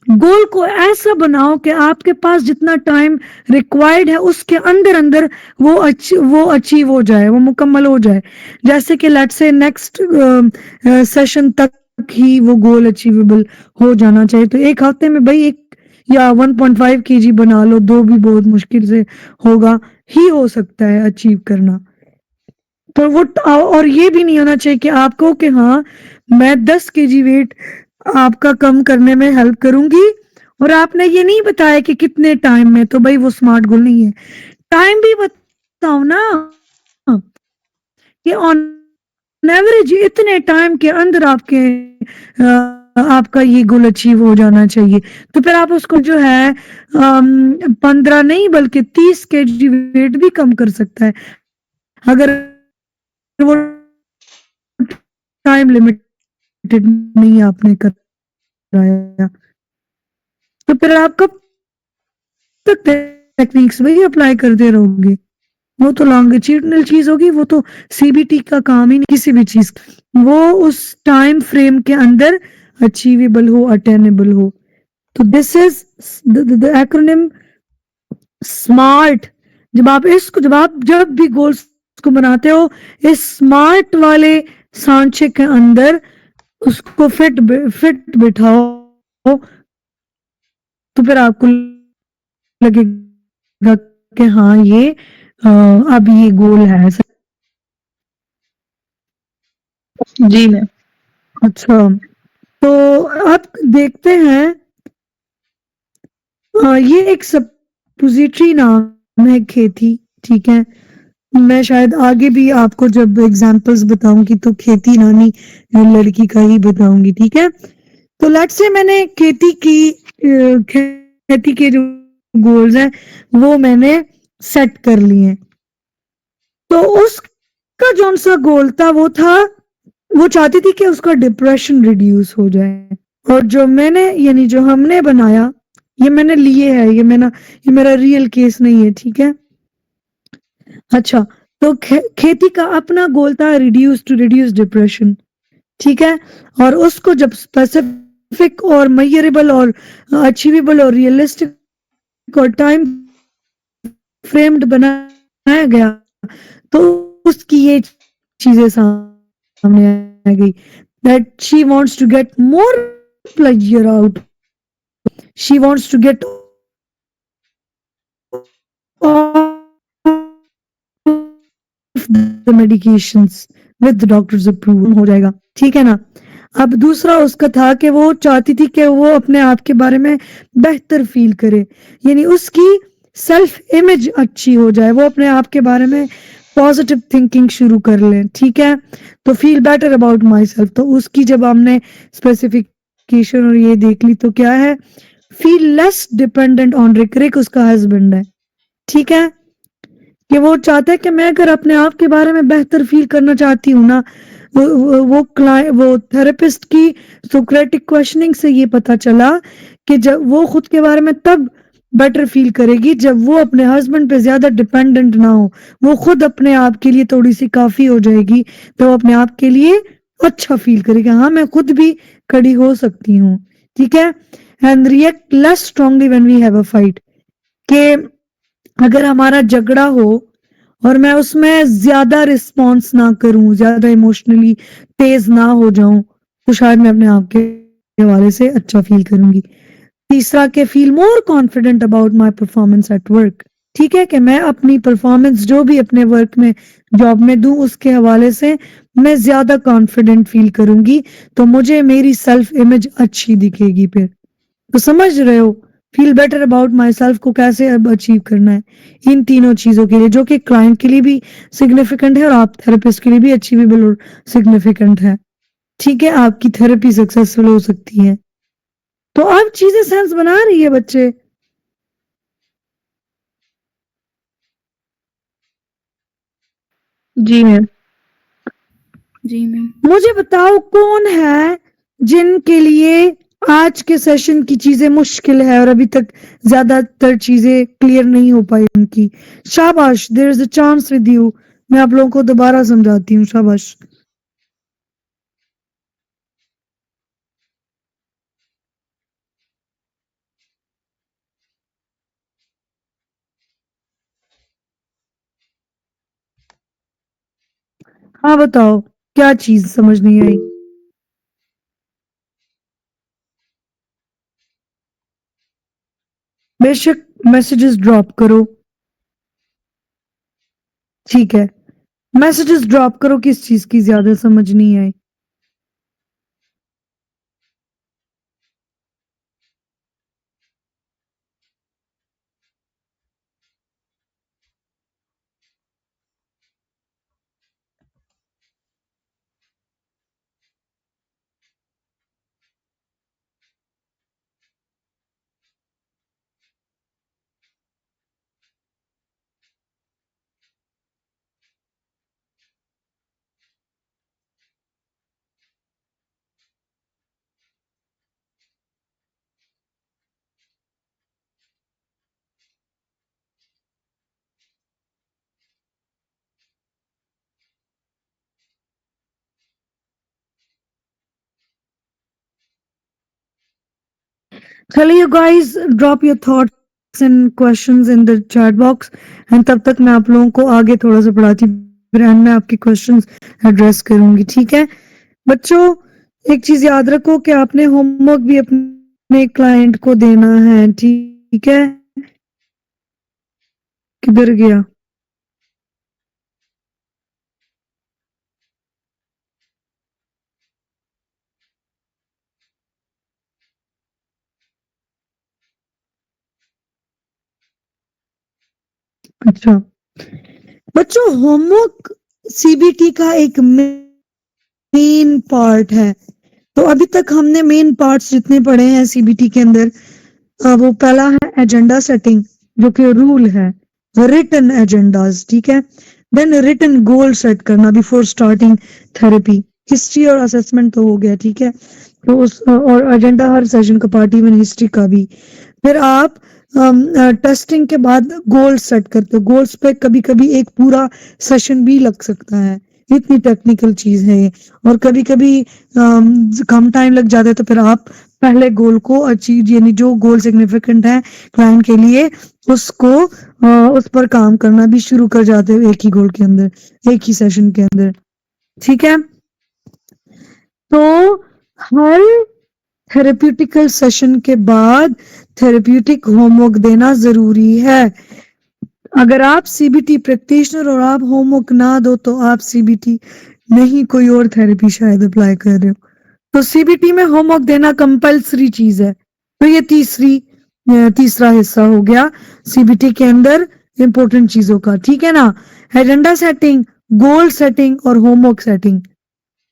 गोल को ऐसा बनाओ कि आपके पास जितना टाइम रिक्वायर्ड है उसके अंदर अंदर वो अचीव हो जाए, वो मुकम्मल हो जाए। जैसे कि लेट्स से नेक्स्ट सेशन तक ही वो गोल अचीवेबल हो जाना चाहिए। तो एक हफ्ते में भाई 1 या 1.5 केजी बना लो, 2 भी बहुत मुश्किल से होगा, ही हो सकता है अचीव करना। तो वो और ये भी नहीं होना चाहिए कि आपको कि हाँ मैं 10 केजी वेट आपका कम करने में हेल्प करूंगी और आपने ये नहीं बताया कि कितने टाइम में, तो भाई वो स्मार्ट गोल नहीं है। टाइम भी बताओ ना कि ऑन एवरेज इतने टाइम के अंदर आपका ये गोल अचीव हो जाना चाहिए। तो फिर आप उसको जो है 15 नहीं बल्कि 30 केजी वेट भी कम कर सकता है अगर वो टाइम लिमिटेड नहीं आपने कराया। तो फिर आप कब तक टेक्निक्स वही अप्लाई करते रहोगे? वो तो लॉन्गिट्यूडनल चीज होगी, वो तो सीबीटी का काम ही नहीं किसी भी चीज, वो उस टाइम फ्रेम के अंदर अचीवेबल हो, अटेनेबल हो। तो this is the acronym smart. जब आप जब भी गोल्स को बनाते हो इस स्मार्ट वाले सांचे के अंदर उसको फिट बिठाओ, तो फिर आपको लगेगा कि हाँ ये अब ये गोल है। जी मैम। अच्छा, तो अब देखते हैं ये एक सपोजिटरी नाम है खेती, ठीक है। मैं शायद आगे भी आपको जब एग्जांपल्स बताऊंगी तो खेती नामी लड़की का ही बताऊंगी, ठीक है। तो लेट्स से मैंने खेती के जो गोल्स हैं वो मैंने सेट कर लिए। तो उसका जौन सा गोल था वो चाहती थी कि उसका डिप्रेशन रिड्यूस हो जाए। और जो हमने बनाया, ये मैंने लिए है, ये मेरा रियल केस नहीं है, ठीक है। अच्छा, तो खेती का अपना गोल था रिड्यूस डिप्रेशन, ठीक है। और उसको जब स्पेसिफिक और मेजरेबल और अचीवेबल और रियलिस्टिक और टाइम फ्रेम्ड बनाया गया तो उसकी ये चीजें सामने आ गई, that she wants to get more pleasure out, she wants to get the medications with the doctor's approval हो जाएगा, ठीक है ना। अब दूसरा उसका था कि वो चाहती थी कि वो अपने आप के बारे में बेहतर फील करे, यानी उसकी सेल्फ इमेज अच्छी हो जाए, वो अपने आप के बारे में पॉजिटिव थिंकिंग शुरू कर ले, ठीक है। तो feel better about my self, तो उसकी जब हमने स्पेसिफिकेशन और ये देख ली तो क्या है, फील लेस डिपेंडेंट ऑन रिक उसका हस्बैंड है, ठीक है। कि वो चाहता है कि मैं अगर अपने आप के बारे में बेहतर फील करना चाहती हूँ ना, वो थेरेपिस्ट की सोक्रेटिक क्वेश्चनिंग से ये पता चला कि जब वो खुद के बारे में तब बेटर फील करेगी जब वो अपने हस्बैंड पे ज्यादा डिपेंडेंट ना हो, वो खुद अपने आप के लिए थोड़ी सी काफी हो जाएगी, तो वो अपने आप के लिए अच्छा फील करेगी, हाँ मैं खुद भी खड़ी हो सकती हूँ, ठीक है। And react less strongly when we have a fight, कि अगर हमारा झगड़ा हो और मैं उसमें ज्यादा रिस्पॉन्स ना करूं, ज्यादा इमोशनली तेज ना हो जाऊं, तो शायद मैं अपने आप के हवाले से अच्छा फील करूंगी। तीसरा, के feel more confident about my performance at work, ठीक है, कि मैं अपनी परफॉर्मेंस जो भी अपने वर्क में जॉब में दूं उसके हवाले से मैं ज्यादा कॉन्फिडेंट फील करूंगी, तो मुझे मेरी सेल्फ इमेज अच्छी दिखेगी फिर। तो समझ रहे हो, feel better about my self को कैसे अब अचीव करना है, इन तीनों चीजों के लिए, जो कि क्लाइंट के लिए भी सिग्निफिकेंट है और आप थेरेपिस्ट के लिए भी अचीवेबल और सिग्निफिकेंट है, ठीक है, आपकी थेरेपी सक्सेसफुल हो सकती है। तो अब चीजें सेंस बना रही है बच्चे। जी मैम। जी मैम। मुझे बताओ कौन है जिनके लिए आज के सेशन की चीजें मुश्किल है और अभी तक ज्यादातर चीजें क्लियर नहीं हो पाई उनकी। शाबाश, there is a chance with you, मैं आप लोगों को दोबारा समझाती हूँ, शाबाश। हाँ बताओ, क्या चीज समझ नहीं आई? बेशक मैसेजेस ड्रॉप करो, ठीक है, मैसेजेस ड्रॉप करो, किस चीज की ज्यादा समझ नहीं आई? चलिए you guys, drop your thoughts and questions in the chat box, and तब तक मैं आप लोगों को आगे थोड़ा सा पढ़ाती, फिर एंड में आपकी क्वेश्चंस एड्रेस करूंगी, ठीक है। बच्चों, एक चीज याद रखो कि आपने होमवर्क भी अपने क्लाइंट को देना है, ठीक है। किधर गया? अच्छा बच्चों, होमवर्क सीबीटी का एक मेन पार्ट है। तो अभी तक हमने मेन पार्ट्स जितने पढ़े हैं सीबीटी के अंदर, वो पहला है एजेंडा सेटिंग, जो कि रूल है, रिटन एजेंडाज, ठीक है। देन रिटन गोल सेट करना बिफोर स्टार्टिंग थेरेपी, हिस्ट्री और असेसमेंट तो हो गया, ठीक है। तो उस और एजेंडा हर सेशन का पार्ट, इवन हिस्ट्री का भी। फिर आप टेस्टिंग के बाद गोल सेट करते हो, गोल्स पे कभी कभी एक पूरा सेशन भी लग सकता है, इतनी टेक्निकल चीज है ये। और कभी कभी कम टाइम लग जाता है, तो फिर आप पहले गोल को अचीव, यानी जो गोल सिग्निफिकेंट है क्लाइंट के लिए, उसको उस पर काम करना भी शुरू कर जाते हो एक ही गोल के अंदर, एक ही सेशन के अंदर, ठीक है। तो हर थेरेप्यूटिकल सेशन के बाद थेरेप्यूटिक होमवर्क देना जरूरी है। अगर आप सीबीटी प्रैक्टिशनर और आप होमवर्क ना दो, तो आप सीबीटी नहीं, कोई और थेरेपी शायद अप्लाई कर रहे हो। तो सीबीटी में होमवर्क देना कंपल्सरी चीज है। तो ये तीसरा हिस्सा हो गया सीबीटी के अंदर इंपॉर्टेंट चीजों का, ठीक है ना। एजेंडा सेटिंग, गोल सेटिंग और होमवर्क सेटिंग,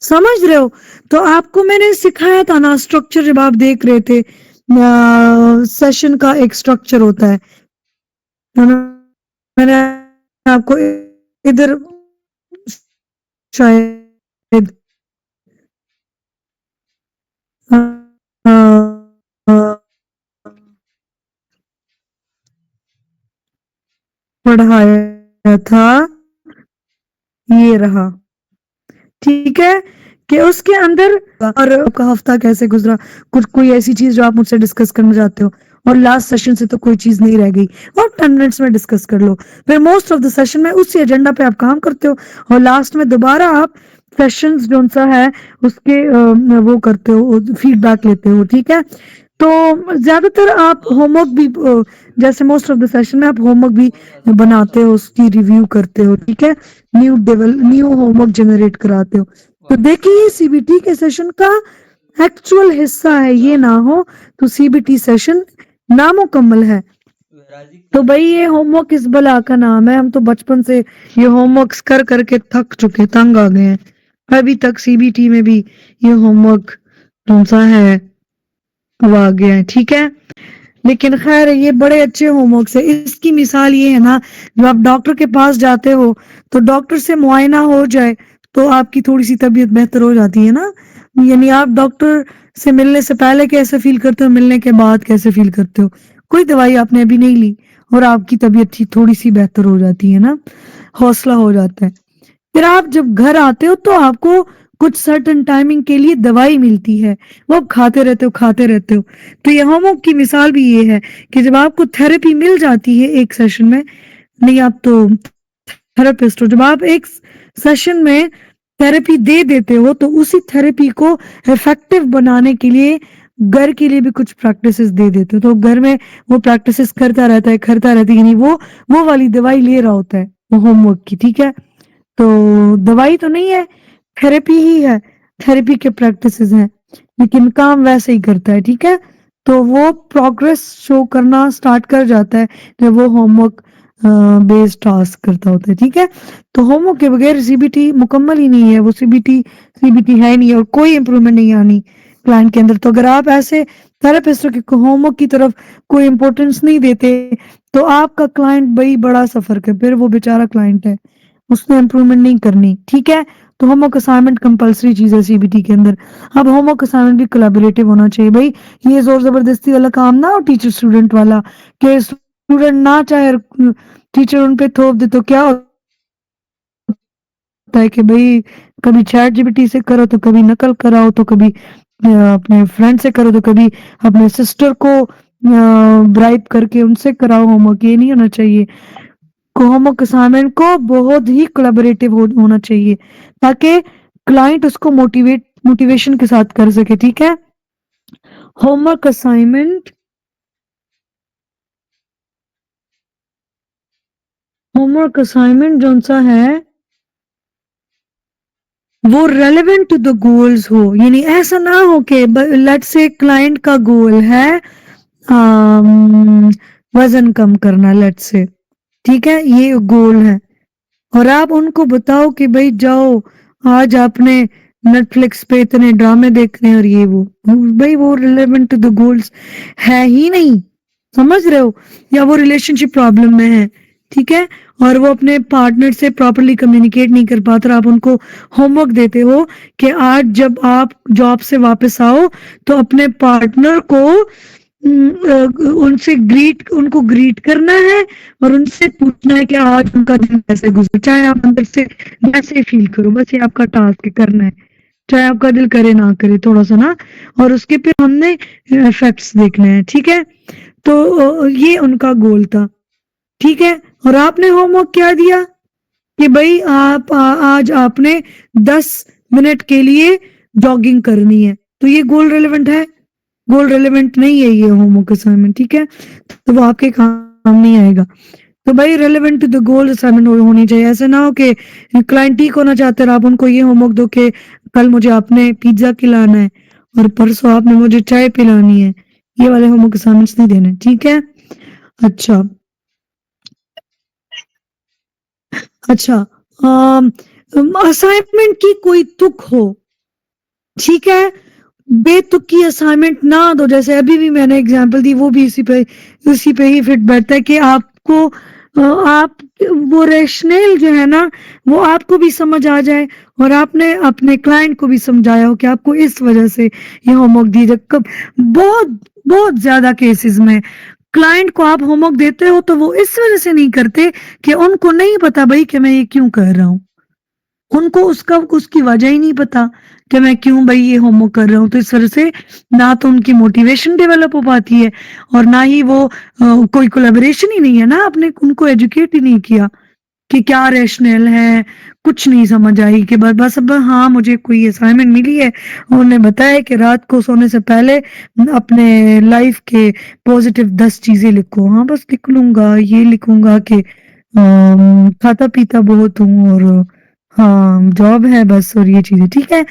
समझ रहे हो। तो आपको मैंने सिखाया था ना स्ट्रक्चर, जब आप देख रहे थे सेशन का एक स्ट्रक्चर होता है, मैंने आपको इधर शायद अ, अ, पढ़ाया था ये रहा, ठीक है, कि उसके अंदर और आपका हफ्ता कैसे गुजरा, कुछ कोई ऐसी चीज जो आप मुझसे डिस्कस करना चाहते हो, और लास्ट सेशन से तो कोई चीज नहीं रह गई और 10 मिनट्स में डिस्कस कर लो। फिर मोस्ट ऑफ द सेशन में उसी एजेंडा पे आप काम करते हो और लास्ट में दोबारा आप सेशंस जो सा है उसके वो करते हो, फीडबैक लेते हो, ठीक है। तो ज्यादातर आप होमवर्क भी जैसे मोस्ट ऑफ द सेशन में आप होमवर्क भी बनाते हो, उसकी रिव्यू करते हो, ठीक है, न्यू होमवर्क जनरेट कराते हो। तो देखिए सीबीटी के सेशन का एक्चुअल हिस्सा है, ये ना हो तो सीबीटी सेशन नामुकम्मल है। तो भाई ये होमवर्क इस बला का नाम है, हम तो बचपन से ये होमवर्क कर करके थक चुके, तंग आ गए हैं। अभी तक सीबीटी में भी ये होमवर्क कौन सा है वो आ गया है, ठीक है। लेकिन खैर ये बड़े अच्छे होमवर्क है। इसकी मिसाल ये है ना, जब आप डॉक्टर के पास जाते हो तो डॉक्टर से मुआयना हो जाए तो आपकी थोड़ी सी तबीयत बेहतर हो जाती है ना। यानी आप डॉक्टर से मिलने से पहले कैसे फील करते हो, मिलने के बाद कैसे फील करते हो, कोई दवाई आपने अभी नहीं ली और आपकी तबीयत थोड़ी सी बेहतर हो जाती है ना, हौसला हो जाता है। फिर आप जब घर आते हो तो आपको कुछ सर्टन टाइमिंग के लिए दवाई मिलती है, वो आप खाते रहते हो। तो ये होमवर्क की मिसाल भी ये है कि जब आपको थेरेपी मिल जाती है एक सेशन में, नहीं आप तो थेरेपिस्ट हो, जब आप एक सेशन में थेरेपी दे देते हो तो उसी थेरेपी को इफेक्टिव बनाने के लिए घर के लिए भी कुछ प्रैक्टिसेस दे देते हो। तो घर में वो प्रैक्टिसेस करता रहता है, यानी वो वाली दवाई ले रहा होता है वो होमवर्क की, ठीक है। तो दवाई तो नहीं है, थेरेपी ही है, थेरेपी के प्रैक्टिसेस हैं, लेकिन काम वैसे ही करता है, ठीक है। तो वो प्रोग्रेस शो करना स्टार्ट कर जाता है जब वो होमवर्क बेस्ड टास्क करता होता है, ठीक है। तो होमवर्क के बगैर सीबीटी मुकम्मल ही नहीं है, वो सीबीटी है नहीं और कोई इंप्रूवमेंट नहीं आनी क्लाइंट के अंदर। तो अगर आप ऐसे थेरेपिस्ट के होमवर्क की तरफ कोई इंपॉर्टेंस नहीं देते तो आपका क्लाइंट भाई बड़ा सफर कर, फिर वो बेचारा क्लाइंट है, उसने इंप्रूवमेंट नहीं करनी, ठीक है। तो होमवर्क असाइनमेंट कंपलसरी चीज है सीबीटी के अंदर। अब होमवर्क असाइनमेंट भी कोलैबोरेटिव होना चाहिए भाई, ये जोर जबरदस्ती वाला काम ना हो टीचर स्टूडेंट वाला, कि स्टूडेंट ना चाहे टीचर उन पे थोप दे। तो क्या होता है कि भाई कभी चैट जीपीटी से करो तो कभी नकल कराओ, तो कभी अपने फ्रेंड से करो, तो कभी अपने सिस्टर को ब्राइब करके उनसे कराओ होमवर्क। ये नहीं होना चाहिए। होमवर्क असाइनमेंट को बहुत ही कोलैबोरेटिव होना चाहिए ताकि क्लाइंट उसको मोटिवेशन के साथ कर सके, ठीक है। होमवर्क असाइनमेंट जो सा है वो रेलेवेंट टू द गोल्स हो, यानी ऐसा ना हो कि लेट्स से क्लाइंट का गोल है वजन कम करना, लेट्स से, ठीक है, ये गोल है, और आप उनको बताओ कि भाई जाओ आज आपने नेटफ्लिक्स पे इतने ड्रामे देखने हैं और ये वो, भाई वो रिलेवेंट टू द गोल्स है ही नहीं, समझ रहे हो, या वो रिलेशनशिप प्रॉब्लम में है, ठीक है, और वो अपने पार्टनर से प्रॉपरली कम्युनिकेट नहीं कर पाते, आप उनको होमवर्क देते हो कि आज जब आप जॉब से वापस आओ तो अपने पार्टनर को उनको ग्रीट करना है और उनसे पूछना है कि आज उनका दिन कैसे गुजरा, चाहे आप अंदर से वैसे फील करो, बस ये आपका टास्क करना है, चाहे आपका दिल करे ना करे थोड़ा सा ना, और उसके फिर हमने इफेक्ट्स देखने हैं, ठीक है। तो ये उनका गोल था, ठीक है, और आपने होमवर्क क्या दिया कि भाई आप आज आपने 10 मिनट के लिए जॉगिंग करनी है, तो ये गोल रेलेवेंट है? गोल रेलेवेंट नहीं है ये होमवर्क असाइनमेंट, ठीक है, तो वो आपके काम नहीं आएगा। तो भाई relevant to the goal assignment होनी चाहिए। ऐसा ना हो कि क्लाइंट ठीक होना चाहते हैं, आप उनको ये होमवर्क दो कि कल मुझे आपने पिज्जा खिलाना है और परसों आपने मुझे चाय पिलानी है, ये वाले होमवर्क असाइनमेंट्स नहीं देने, ठीक है। अच्छा असाइनमेंट की कोई तुक हो, ठीक है, बेतुकी असाइनमेंट ना दो, जैसे अभी भी मैंने एग्जांपल दी वो भी इसी पे ही फिट बैठता है कि आपको आप वो रैशनल जो है ना वो आपको भी समझ आ जाए और आपने अपने क्लाइंट को भी समझाया हो कि आपको इस वजह से ये होमवर्क दी जाए। बहुत बहुत ज्यादा केसेस में क्लाइंट को आप होमवर्क देते हो तो वो इस वजह से नहीं करते कि उनको नहीं पता भाई कि मैं ये क्यों कर रहा हूँ, उनको उसकी वजह ही नहीं पता कि मैं क्यों भाई ये होमवर्क कर रहा हूँ। तो इस वजह से ना तो उनकी मोटिवेशन डेवलप हो पाती है और ना ही वो कोई कोलैबोरेशन ही नहीं है ना, आपने उनको एजुकेट ही नहीं किया कि क्या रैशनल है, कुछ नहीं समझ आई कि बस अब हाँ मुझे कोई असाइनमेंट मिली है, उन्होंने बताया कि रात को सोने से पहले अपने लाइफ के पॉजिटिव 10 चीजें लिखो। हाँ बस लिख लूंगा, ये लिखूंगा कि खाता पीता बहुत हूँ और हाँ जॉब है बस, और ये चीजें, ठीक है।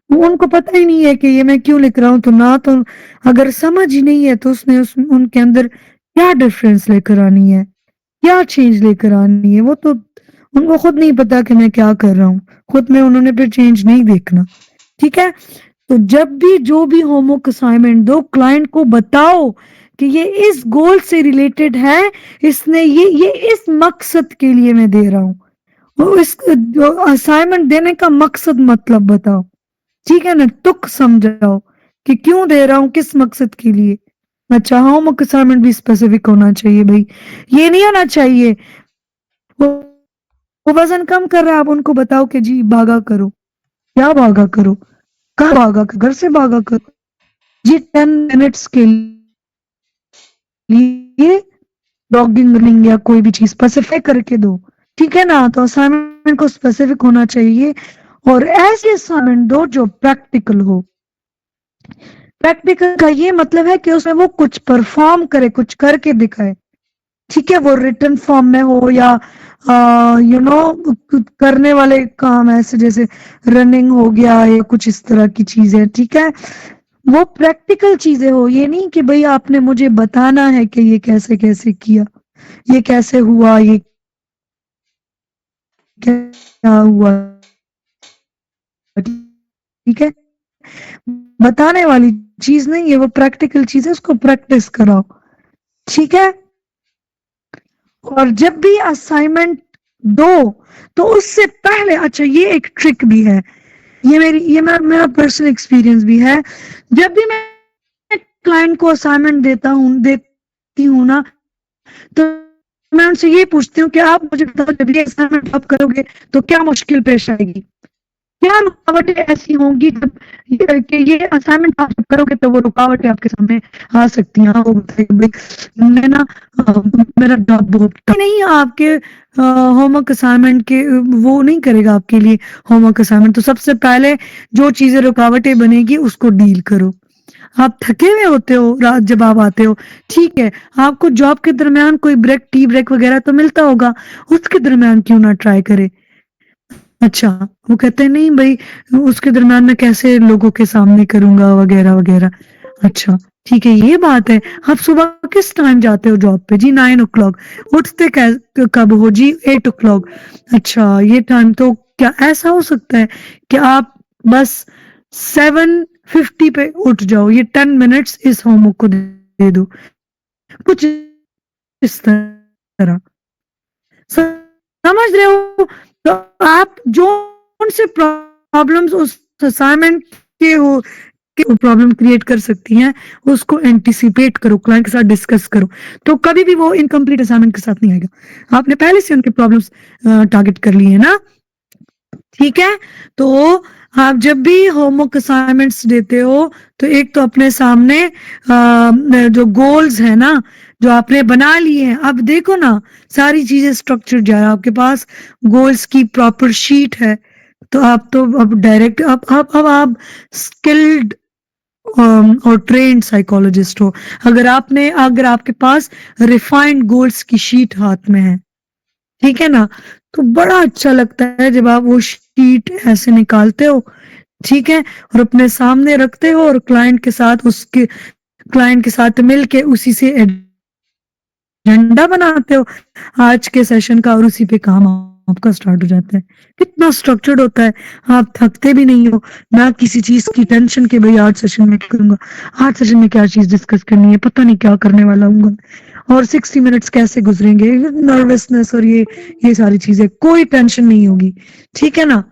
उनको पता ही नहीं है कि ये मैं क्यों लिख रहा हूँ। तो ना तो अगर समझ ही नहीं है तो उसमें उनके अंदर क्या डिफरेंस लेकर आनी है, क्या चेंज लेकर आनी है, वो तो उनको खुद नहीं पता कि मैं क्या कर रहा हूँ, खुद में उन्होंने फिर चेंज नहीं देखना, ठीक है। तो जब भी जो भी होमवर्क असाइनमेंट दो, क्लाइंट को बताओ कि ये इस गोल से रिलेटेड है, इसने ये इस मकसद के लिए मैं दे रहा हूँ, और इस असाइनमेंट देने का मकसद मतलब बताओ, ठीक है ना, तुक समझाओ कि क्यों दे रहा हूँ, किस मकसद के लिए। अच्छा होमवर्क असाइनमेंट भी स्पेसिफिक होना चाहिए भाई, ये नहीं होना चाहिए वो वजन कम कर रहा है, आप उनको बताओ कि जी भागा करो, क्या भागा करो, कहाँ भागा करो, घर से भागा करो जी, 10 मिनट्स के लिए जॉगिंग रनिंग या कोई भी चीज स्पेसिफाई करके दो, ठीक है ना। तो असाइनमेंट को स्पेसिफिक होना चाहिए और ऐसे असाइनमेंट दो जो प्रैक्टिकल हो। प्रैक्टिकल का ये मतलब है कि उसमें वो कुछ परफॉर्म करे, कुछ करके दिखाए, ठीक है, वो रिटन फॉर्म में हो या करने वाले काम ऐसे जैसे रनिंग हो गया या कुछ इस तरह की चीजें, ठीक है, वो प्रैक्टिकल चीजें हो। ये नहीं कि भाई आपने मुझे बताना है कि ये कैसे कैसे किया, ये कैसे हुआ, ये क्या हुआ, ठीक है, बताने वाली चीज नहीं है, वो प्रैक्टिकल चीज है, उसको प्रैक्टिस कराओ, ठीक है। और जब भी असाइनमेंट दो तो उससे पहले, अच्छा ये एक ट्रिक भी है, ये मेरा पर्सनल एक्सपीरियंस भी है, जब भी मैं क्लाइंट को असाइनमेंट देती हूँ ना, तो मैं उनसे ये पूछती हूँ कि आप मुझे बताओ जब ये असाइनमेंट आप करोगे तो क्या मुश्किल पेश आएगी, क्या रुकावटें ऐसी होंगी जब ये असाइनमेंट आप जब करोगे तो वो रुकावटें आपके सामने आ सकती हैं। वो बताइए मैं ना मेरा जॉब बहुत नहीं, आपके होमवर्क असाइनमेंट के वो नहीं करेगा आपके लिए होमवर्क असाइनमेंट। तो सबसे पहले जो चीजें रुकावटें बनेगी उसको डील करो। आप थके हुए होते हो रात जब आप आते हो, ठीक है, आपको जॉब के दरमियान कोई ब्रेक, टी ब्रेक वगैरह तो मिलता होगा, उसके दरमियान क्यों ना ट्राई करे। अच्छा वो कहते हैं नहीं भाई उसके दरमियान मैं कैसे लोगों के सामने करूंगा वगैरह वगैरह। अच्छा ठीक है, ये बात है। आप सुबह किस टाइम जाते हो जॉब पे? जी 9 o'clock। उठते कब हो? जी 8 o'clock। अच्छा ये टाइम, तो क्या ऐसा हो सकता है कि आप बस 7:50 पे उठ जाओ, ये 10 मिनट्स इस होमवर्क को दे दो, कुछ इस तरह, समझ रहे हो? तो आप जो उनसे प्रॉब्लम्स उस असाइनमेंट के हो कि प्रॉब्लम क्रिएट कर सकती हैं, उसको एंटिसिपेट करो, क्लाइंट के साथ डिस्कस करो, तो कभी भी वो इनकम्प्लीट असाइनमेंट के साथ नहीं आएगा। आपने पहले से उनके प्रॉब्लम्स टारगेट कर लिए है ना, ठीक है। तो आप जब भी होमवर्क असाइनमेंट्स देते हो तो एक तो अपने सामने जो गोल्स है ना जो आपने बना लिए हैं, अब देखो ना सारी चीजें स्ट्रक्चर जा रहा है, आपके पास गोल्स की प्रॉपर शीट है, तो आप तो अब डायरेक्ट अब आप स्किल्ड और ट्रेन्ड साइकोलॉजिस्ट हो। अगर आपके पास रिफाइंड गोल्स की शीट हाथ में है, ठीक है ना, तो बड़ा अच्छा लगता है जब आप वो शीट ऐसे निकालते हो, ठीक है, और अपने सामने रखते हो और क्लाइंट के साथ मिलके उसी से एजेंडा बनाते हो आज के सेशन का, और उसी पे काम आपका स्टार्ट हो जाता है। कितना स्ट्रक्चर्ड होता है, आप थकते भी नहीं हो ना किसी चीज की टेंशन के भाई आज सेशन में करूंगा, आज सेशन में क्या चीज डिस्कस करनी है, पता नहीं क्या करने वाला हूँ, और 60 मिनट्स कैसे गुजरेंगे, नर्वसनेस और ये सारी चीजें, कोई टेंशन नहीं होगी, ठीक है ना।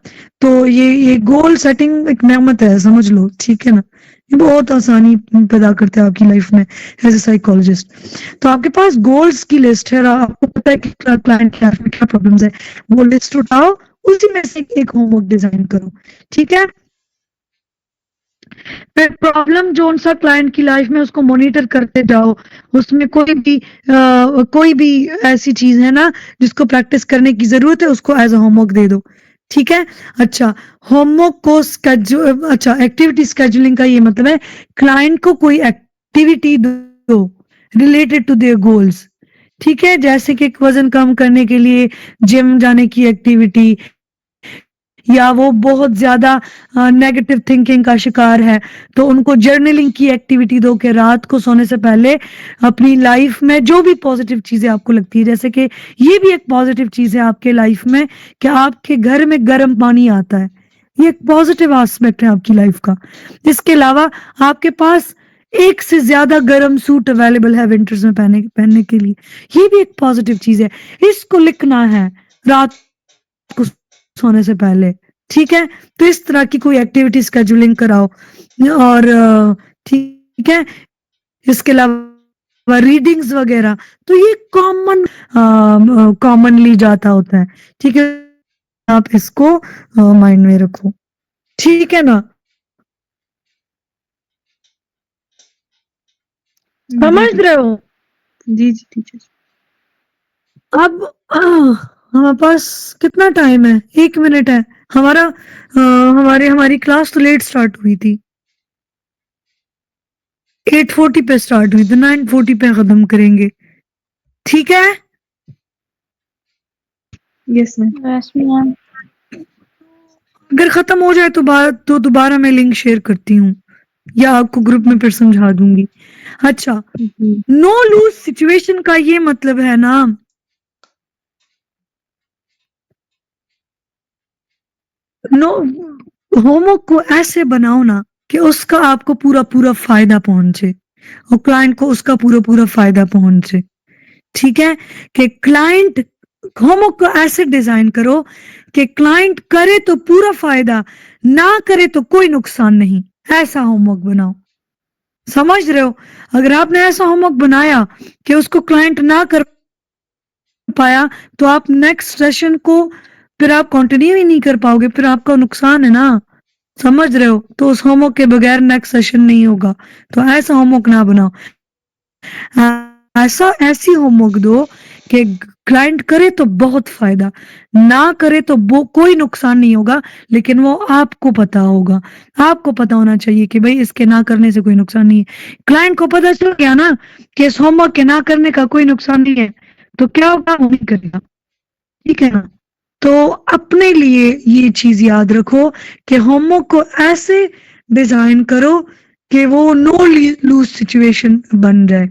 तो ये गोल सेटिंग एक नेमत है, समझ लो, ठीक है ना, ये बहुत आसानी पैदा करते हैं आपकी लाइफ में एज ए साइकोलॉजिस्ट। तो आपके पास गोल्स की लिस्ट है और आपको पता है कि क्लाइंट की लाइफ में क्या प्रॉब्लम्स है, वो लिस्ट उठाओ, उसी में से एक होमवर्क डिजाइन करो, ठीक है। फिर प्रॉब्लम जो सा क्लाइंट की लाइफ में उसको मॉनिटर करते जाओ, उसमें कोई भी ऐसी चीज है ना जिसको प्रैक्टिस करने की जरूरत है, उसको एज अ होमवर्क दे दो, ठीक है। अच्छा, होमवर्क को एक्टिविटी स्केड्यूलिंग का ये मतलब है क्लाइंट को कोई एक्टिविटी दो रिलेटेड टू देयर गोल्स, ठीक है। जैसे कि वजन कम करने के लिए जिम जाने की एक्टिविटी, या वो बहुत ज्यादा नेगेटिव थिंकिंग का शिकार है तो उनको जर्नलिंग की एक्टिविटी दो कि रात को सोने से पहले अपनी लाइफ में जो भी पॉजिटिव चीजें आपको लगती है, जैसे कि ये भी एक पॉजिटिव चीज है आपके लाइफ में कि आपके घर में गर्म पानी आता है, ये एक पॉजिटिव एस्पेक्ट है आपकी लाइफ का। इसके अलावा आपके पास एक से ज्यादा गर्म सूट अवेलेबल है विंटर्स में पहनने के लिए, ये भी एक पॉजिटिव चीज है, इसको लिखना है रात को सोने से पहले, ठीक है। तो इस तरह की कोई एक्टिविटी स्केड्यूलिंग कराओ। और ठीक है, इसके अलावा रीडिंग्स वगैरह, तो ये कॉमनली जाता होता है, ठीक है। आप इसको माइंड में रखो, ठीक है ना। समझ रहे हो? जी जी टीचर। अब हमारे पास कितना टाइम है? 1 मिनट है हमारी क्लास तो लेट स्टार्ट हुई थी, 8:40 पे स्टार्ट हुई थी, 9:40 पे खत्म करेंगे, ठीक है। Yes ma'am. Yes ma'am. अगर खत्म हो जाए तो दोबारा मैं लिंक शेयर करती हूँ या आपको ग्रुप में फिर समझा दूंगी। अच्छा, नो लूज सिचुएशन का ये मतलब है ना, होमवर्क को ऐसे बनाओ ना कि उसका आपको पूरा फायदा पहुंचे और क्लाइंट को उसका पूरा फायदा पहुंचे, ठीक है। कि क्लाइंट होमवर्क को ऐसे डिजाइन करो कि क्लाइंट करे तो पूरा फायदा, ना करे तो कोई नुकसान नहीं, ऐसा होमवर्क बनाओ। समझ रहे हो? अगर आपने ऐसा होमवर्क बनाया कि उसको क्लाइंट ना कर पाया तो आप नेक्स्ट सेशन को फिर आप कंटिन्यू ही नहीं कर पाओगे, फिर आपका नुकसान है ना। समझ रहे हो? तो उस होमवर्क के बगैर नेक्स्ट सेशन नहीं होगा, तो ऐसा होमवर्क ना बनाओ। ऐसी होमवर्क दो कि क्लाइंट करे तो बहुत फायदा, ना करे तो वो कोई नुकसान नहीं होगा, लेकिन वो आपको पता होगा, आपको पता होना चाहिए कि भाई इसके ना करने से कोई नुकसान नहीं है। क्लाइंट को पता चल गया ना कि इस होमवर्क के ना करने का कोई नुकसान नहीं है, तो क्या होगा? वो नहीं करेगा, ठीक है ना। तो अपने लिए ये चीज याद रखो कि होमवर्क को ऐसे डिजाइन करो कि वो नो लूज सिचुएशन बन जाए।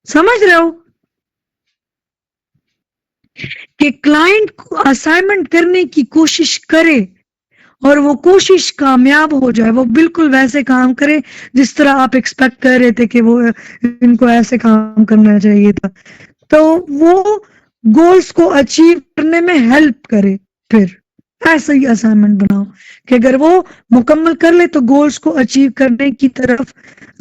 समझ रहे हो? कि क्लाइंट असाइनमेंट करने की कोशिश करे और वो कोशिश कामयाब हो जाए, वो बिल्कुल वैसे काम करे जिस तरह आप एक्सपेक्ट कर रहे थे कि वो इनको ऐसे काम करना चाहिए था, तो वो गोल्स को अचीव करने में हेल्प करे। फिर ऐसा ही असाइनमेंट बनाओ कि अगर वो मुकम्मल कर ले तो गोल्स को अचीव करने की तरफ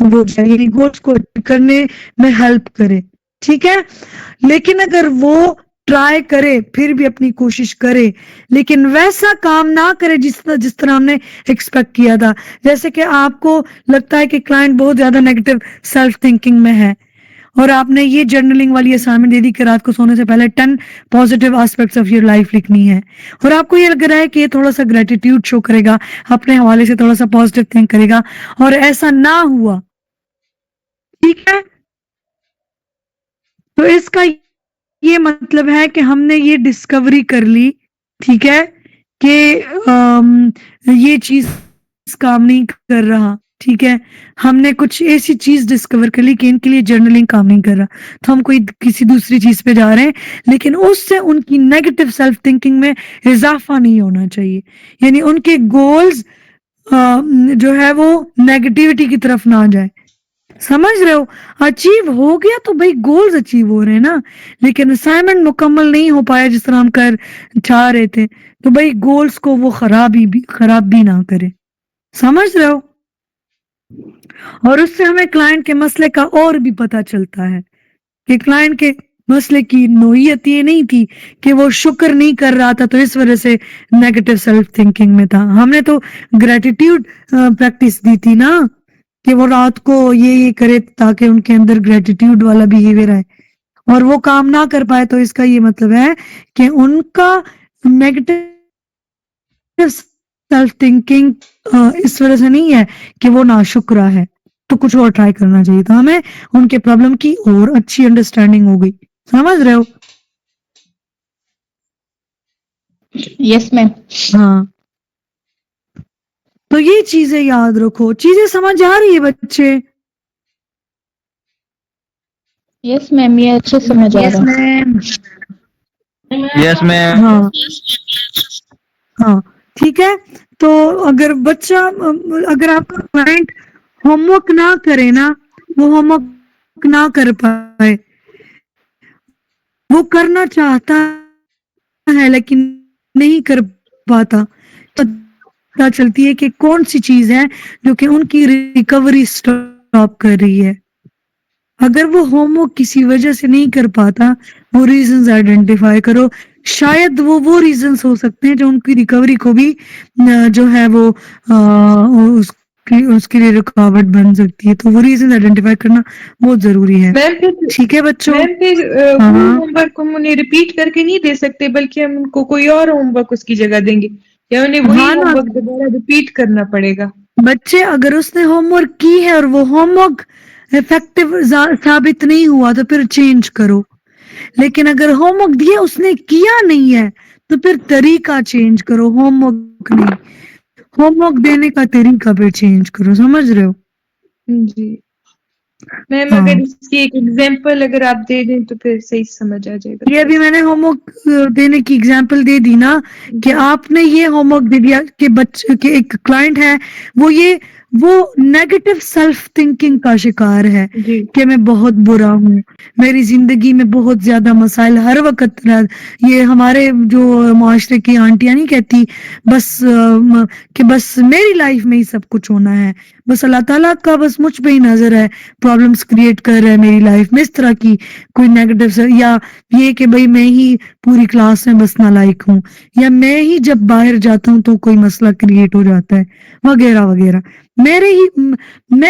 वो जाए, यानी गोल्स को अचीव करने में हेल्प करे, ठीक है। लेकिन अगर वो ट्राई करे, फिर भी अपनी कोशिश करे, लेकिन वैसा काम ना करे जिस तरह हमने एक्सपेक्ट किया था, जैसे कि आपको लगता है कि क्लाइंट बहुत ज्यादा नेगेटिव सेल्फ थिंकिंग में है और आपने ये जर्नलिंग वाली असाइनमेंट दे दी कि रात को सोने से पहले 10 positive aspects of your life लिखनी है, और आपको ये लग रहा है कि ये थोड़ा सा ग्रेटिट्यूड शो करेगा, अपने हवाले से थोड़ा सा पॉजिटिव थिंक करेगा, और ऐसा ना हुआ, ठीक है। तो इसका ये मतलब है कि हमने ये डिस्कवरी कर ली, ठीक है, कि ये चीज काम नहीं कर रहा, ठीक है। हमने कुछ ऐसी चीज डिस्कवर कर ली कि इनके लिए जर्नलिंग काम नहीं कर रहा, तो हम कोई किसी दूसरी चीज पे जा रहे हैं, लेकिन उससे उनकी नेगेटिव सेल्फ थिंकिंग में इजाफा नहीं होना चाहिए, यानी उनके गोल्स जो है वो नेगेटिविटी की तरफ ना जाए। समझ रहे हो? अचीव हो गया तो भाई गोल्स अचीव हो रहे हैं ना, लेकिन असाइनमेंट मुकम्मल नहीं हो पाया जिस तरह हम कर चाह रहे थे, तो भाई गोल्स को वो खराब भी ना करे। समझ रहे हो? और उससे हमें क्लाइंट के मसले का और भी पता चलता है कि क्लाइंट के मसले की नोयत ये नहीं थी कि वो शुक्र नहीं कर रहा था तो इस वजह से नेगेटिव सेल्फ थिंकिंग में था। हमने तो ग्रेटिट्यूड प्रैक्टिस दी थी ना कि वो रात को ये करे ताकि उनके अंदर ग्रेटिट्यूड वाला बिहेवियर आए, और वो काम ना कर पाए तो इसका ये मतलब है कि उनका नेगेटिव सेल्फ थिंकिंग इस वजह से नहीं है कि वो नाशुक्रा है, तो कुछ और ट्राई करना चाहिए था हमें, उनके प्रॉब्लम की और अच्छी अंडरस्टैंडिंग हो गई। समझ रहे हो? Yes ma'am. हाँ, तो ये चीजें याद रखो। चीजें समझ आ रही है बच्चे? यस मैम, ये अच्छे समझ आ रहा है। Yes ma'am. हाँ हाँ, ठीक है। तो अगर बच्चा अगर आपका क्लाइंट होमवर्क ना करे ना, वो होमवर्क ना कर पाए, वो करना चाहता है लेकिन नहीं कर पाता, तो पता चलती है कि कौन सी चीज है जो कि उनकी रिकवरी स्टॉप कर रही है। अगर वो होमवर्क किसी वजह से नहीं कर पाता, वो रीजंस आइडेंटिफाई करो। शायद वो रीजंस हो सकते हैं जो उनकी रिकवरी को भी जो है वो उसके लिए रुकावट बन सकती है, तो वो रीजन आइडेंटिफाई करना बहुत जरूरी है। मैम फिर ठीक है बच्चों? मैम फिर हाँ वो हाँ होमवर्क हम उन्हें रिपीट करके नहीं दे सकते, बल्कि हम उनको कोई और होमवर्क उसकी जगह देंगे, या उन्हें वही हाँ ना, होमवर्क दोबारा रिपीट करना पड़ेगा? बच्चे अगर उसने होमवर्क की है और वो होमवर्क इफेक्टिव साबित नहीं हुआ तो फिर चेंज करो। लेकिन अगर होमवर्क दिया उसने किया नहीं है तो फिर तरीका चेंज करो, होमवर्क नहीं, होमवर्क देने का तरीका फिर चेंज करो। समझ रहे हो? जी मैम, हाँ, अगर इसकी एक एग्जांपल अगर आप दे दें तो फिर सही समझ आ जाएगा। ये अभी मैंने होमवर्क देने की एग्जांपल दे दी ना, कि आपने ये होमवर्क दे दिया कि बच्चे के एक क्लाइंट है, वो नेगेटिव सेल्फ थिंकिंग का शिकार है जी कि मैं बहुत बुरा हूँ, मेरी जिंदगी में बहुत ज्यादा मसाइल हर वक्त ये हमारे जो मुआशरे की आंटियां नहीं कहती कि बस मेरी लाइफ में ही सब कुछ होना है, बस अल्लाह ताला का बस मुझ पे ही नजर है, प्रॉब्लम्स क्रिएट कर रहा है मेरी लाइफ में, इस तरह की कोई नेगेटिव, या ये कि भाई मैं ही पूरी क्लास में बस नालायक हूँ, या मैं ही जब बाहर जाता हूँ तो कोई मसला क्रिएट हो जाता है, वगैरह वगैरह, मैं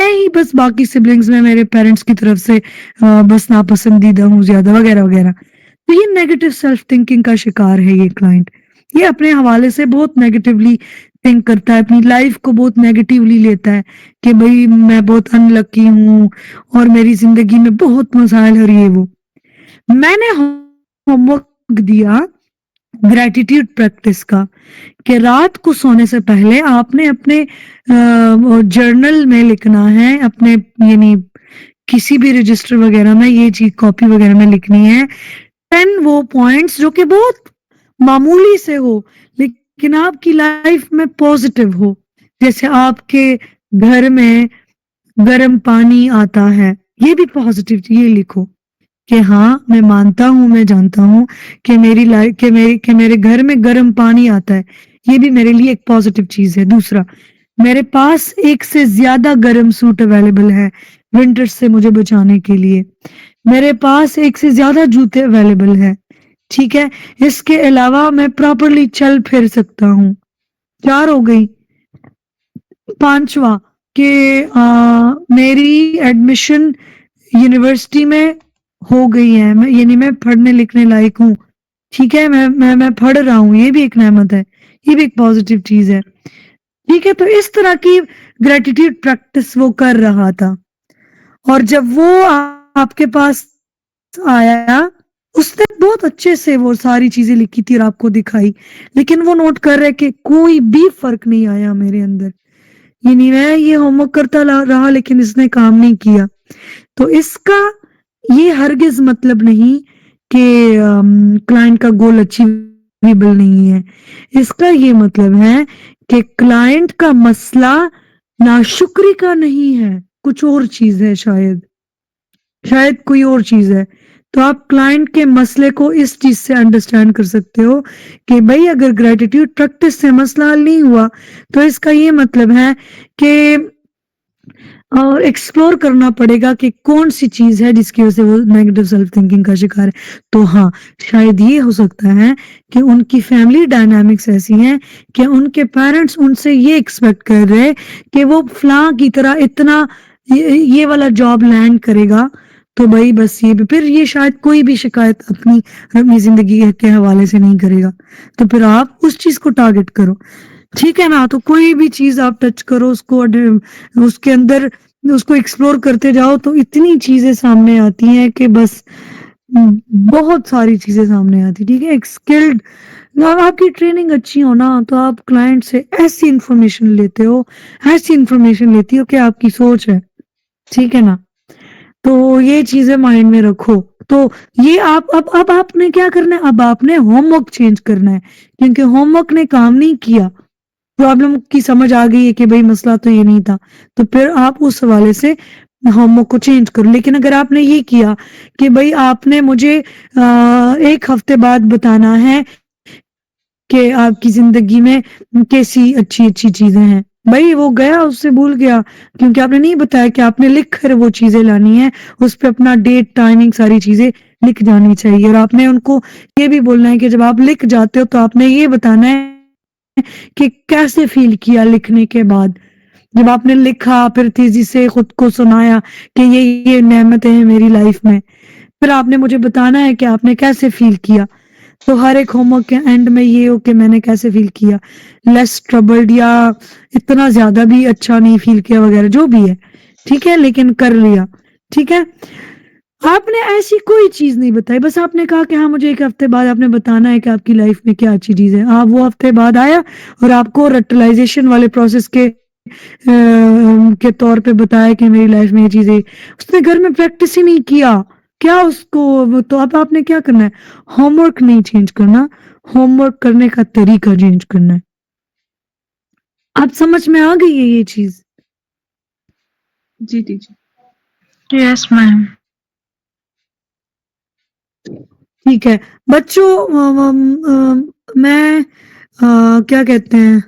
ही बस बाकी सिबलिंग्स में मेरे पेरेंट्स की तरफ से बस नापसंदीदा हूँ ज्यादा, वगैरह वगैरह। तो ये नेगेटिव सेल्फ थिंकिंग का शिकार है ये क्लाइंट। ये अपने हवाले से बहुत नेगेटिवली थिंक करता है, अपनी लाइफ को बहुत नेगेटिवली लेता है कि भाई मैं बहुत अनलकी हूँ और मेरी जिंदगी में बहुत मसाइल है, और ये वो। मैंने होमवर्क दिया ग्रेटिट्यूड प्रैक्टिस का कि रात को सोने से पहले आपने अपने जर्नल में लिखना है, अपने यानी किसी भी रजिस्टर वगैरह में ये चीज कॉपी वगैरह में लिखनी है 10 वो पॉइंट्स जो कि बहुत मामूली से हो लेकिन आपकी लाइफ में पॉजिटिव हो। जैसे आपके घर में गर्म पानी आता है, ये भी पॉजिटिव, ये लिखो कि हाँ मैं मानता हूँ, मैं जानता हूँ कि मेरी लाइफ के मेरे घर में गर्म पानी आता है, ये भी मेरे लिए एक पॉजिटिव चीज है। दूसरा, मेरे पास एक से ज्यादा गर्म सूट अवेलेबल है विंटर से मुझे बचाने के लिए, मेरे पास एक से ज्यादा जूते अवेलेबल है, ठीक है, इसके अलावा मैं प्रॉपरली चल फिर सकता हूँ। 4 हो गई। 5वां कि मेरी एडमिशन यूनिवर्सिटी में हो गई है, मैं यानी मैं पढ़ने लिखने लायक हूँ, ठीक है, मैं पढ़ रहा हूँ, ये भी एक नेमत है, ये भी एक पॉजिटिव चीज है, ठीक है। तो इस तरह की ग्रेटिट्यूड प्रैक्टिस वो कर रहा था, और जब वो आपके पास आया उसने बहुत अच्छे से वो सारी चीजें लिखी थी और आपको दिखाई, लेकिन वो नोट कर रहे कि कोई भी फर्क नहीं आया मेरे अंदर, यानी मैं ये होमवर्क करता रहा लेकिन इसने काम नहीं किया। तो इसका ये हरगिज मतलब नहीं कि क्लाइंट का गोल अचीवेबल नहीं है, इसका ये मतलब है कि क्लाइंट का मसला नाशुक्री का नहीं है, कुछ और चीज है, शायद कोई और चीज है। तो आप क्लाइंट के मसले को इस चीज से अंडरस्टैंड कर सकते हो कि भाई अगर ग्रेटिट्यूड प्रैक्टिस से मसला हल नहीं हुआ तो इसका ये मतलब है कि और एक्सप्लोर करना पड़ेगा कि कौन सी चीज है जिसकी वजह से वो नेगेटिव सेल्फ थिंकिंग का शिकार है। तो हाँ, शायद ये हो सकता है कि उनकी फैमिली डायनामिक्स ऐसी हैं कि उनके पेरेंट्स उनसे ये एक्सपेक्ट कर रहे हैं कि वो फलां की तरह इतना ये वाला जॉब लैंड करेगा, तो भाई बस ये फिर ये शायद कोई भी शिकायत अपनी जिंदगी के हवाले से नहीं करेगा। तो फिर आप उस चीज को टारगेट करो, ठीक है ना? तो कोई भी चीज आप टच करो उसको, उसके अंदर उसको एक्सप्लोर करते जाओ तो इतनी चीजें सामने आती हैं कि बस बहुत सारी चीजें सामने आती, ठीक है? एक स्किल्ड, आपकी ट्रेनिंग अच्छी हो ना तो आप क्लाइंट से ऐसी इंफॉर्मेशन लेते हो, ऐसी इंफॉर्मेशन लेती हो कि आपकी सोच है, ठीक है ना? तो ये चीजें माइंड में रखो। तो ये आप अब आपने क्या करना है, अब आपने होमवर्क चेंज करना है, क्योंकि होमवर्क ने काम नहीं किया, प्रॉब्लम की समझ आ गई है कि भाई मसला तो ये नहीं था, तो फिर आप उस हवाले से होमवर्क को चेंज करो। लेकिन अगर आपने ये किया कि भाई आपने मुझे 1 हफ्ते बाद बताना है कि आपकी जिंदगी में कैसी अच्छी-अच्छी चीजें हैं, भाई वो गया उससे भूल गया, क्योंकि आपने नहीं बताया कि आपने लिख कर वो चीजें लानी है, उस पे अपना डेट, टाइमिंग सारी चीजें लिख जानी चाहिए। और आपने उनको ये भी बोलना है कि जब आप लिख जाते हो तो आपने ये बताना है कि कैसे फील किया लिखने के बाद। जब आपने लिखा फिर तेजी से खुद को सुनाया कि ये नेमतें हैं मेरी लाइफ में, फिर आपने मुझे बताना है कि आपने कैसे फील किया। तो हर एक होमवर्क के एंड में ये हो कि मैंने कैसे फील किया, लेस ट्रबल्ड या इतना ज्यादा भी अच्छा नहीं फील किया वगैरह जो भी है, ठीक है, लेकिन कर लिया, ठीक है? आपने ऐसी कोई चीज नहीं बताई, बस आपने कहा कि हाँ मुझे 1 हफ्ते बाद आपने बताना है कि आपकी लाइफ में क्या अच्छी चीज है। आप वो हफ्ते बाद आया और आपको रेटलाइजेशन वाले प्रोसेस के तौर पे बताया कि मेरी लाइफ में ये चीजें, उसने घर में प्रैक्टिस ही नहीं किया, क्या उसको, तो अब आपने क्या करना है, होमवर्क नहीं चेंज करना, होमवर्क करने का तरीका चेंज करना है। आप समझ में आ गई है ये चीज? जी टीचर। Yes ma'am. ठीक है बच्चों, मैं क्या कहते हैं,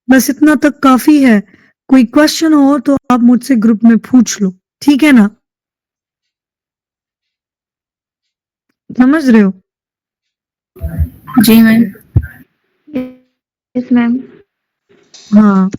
बस इतना तक काफी है। कोई क्वेश्चन हो तो आप मुझसे ग्रुप में पूछ लो, ठीक है ना? समझ रहे हो? जी मैम। Yes ma'am. हाँ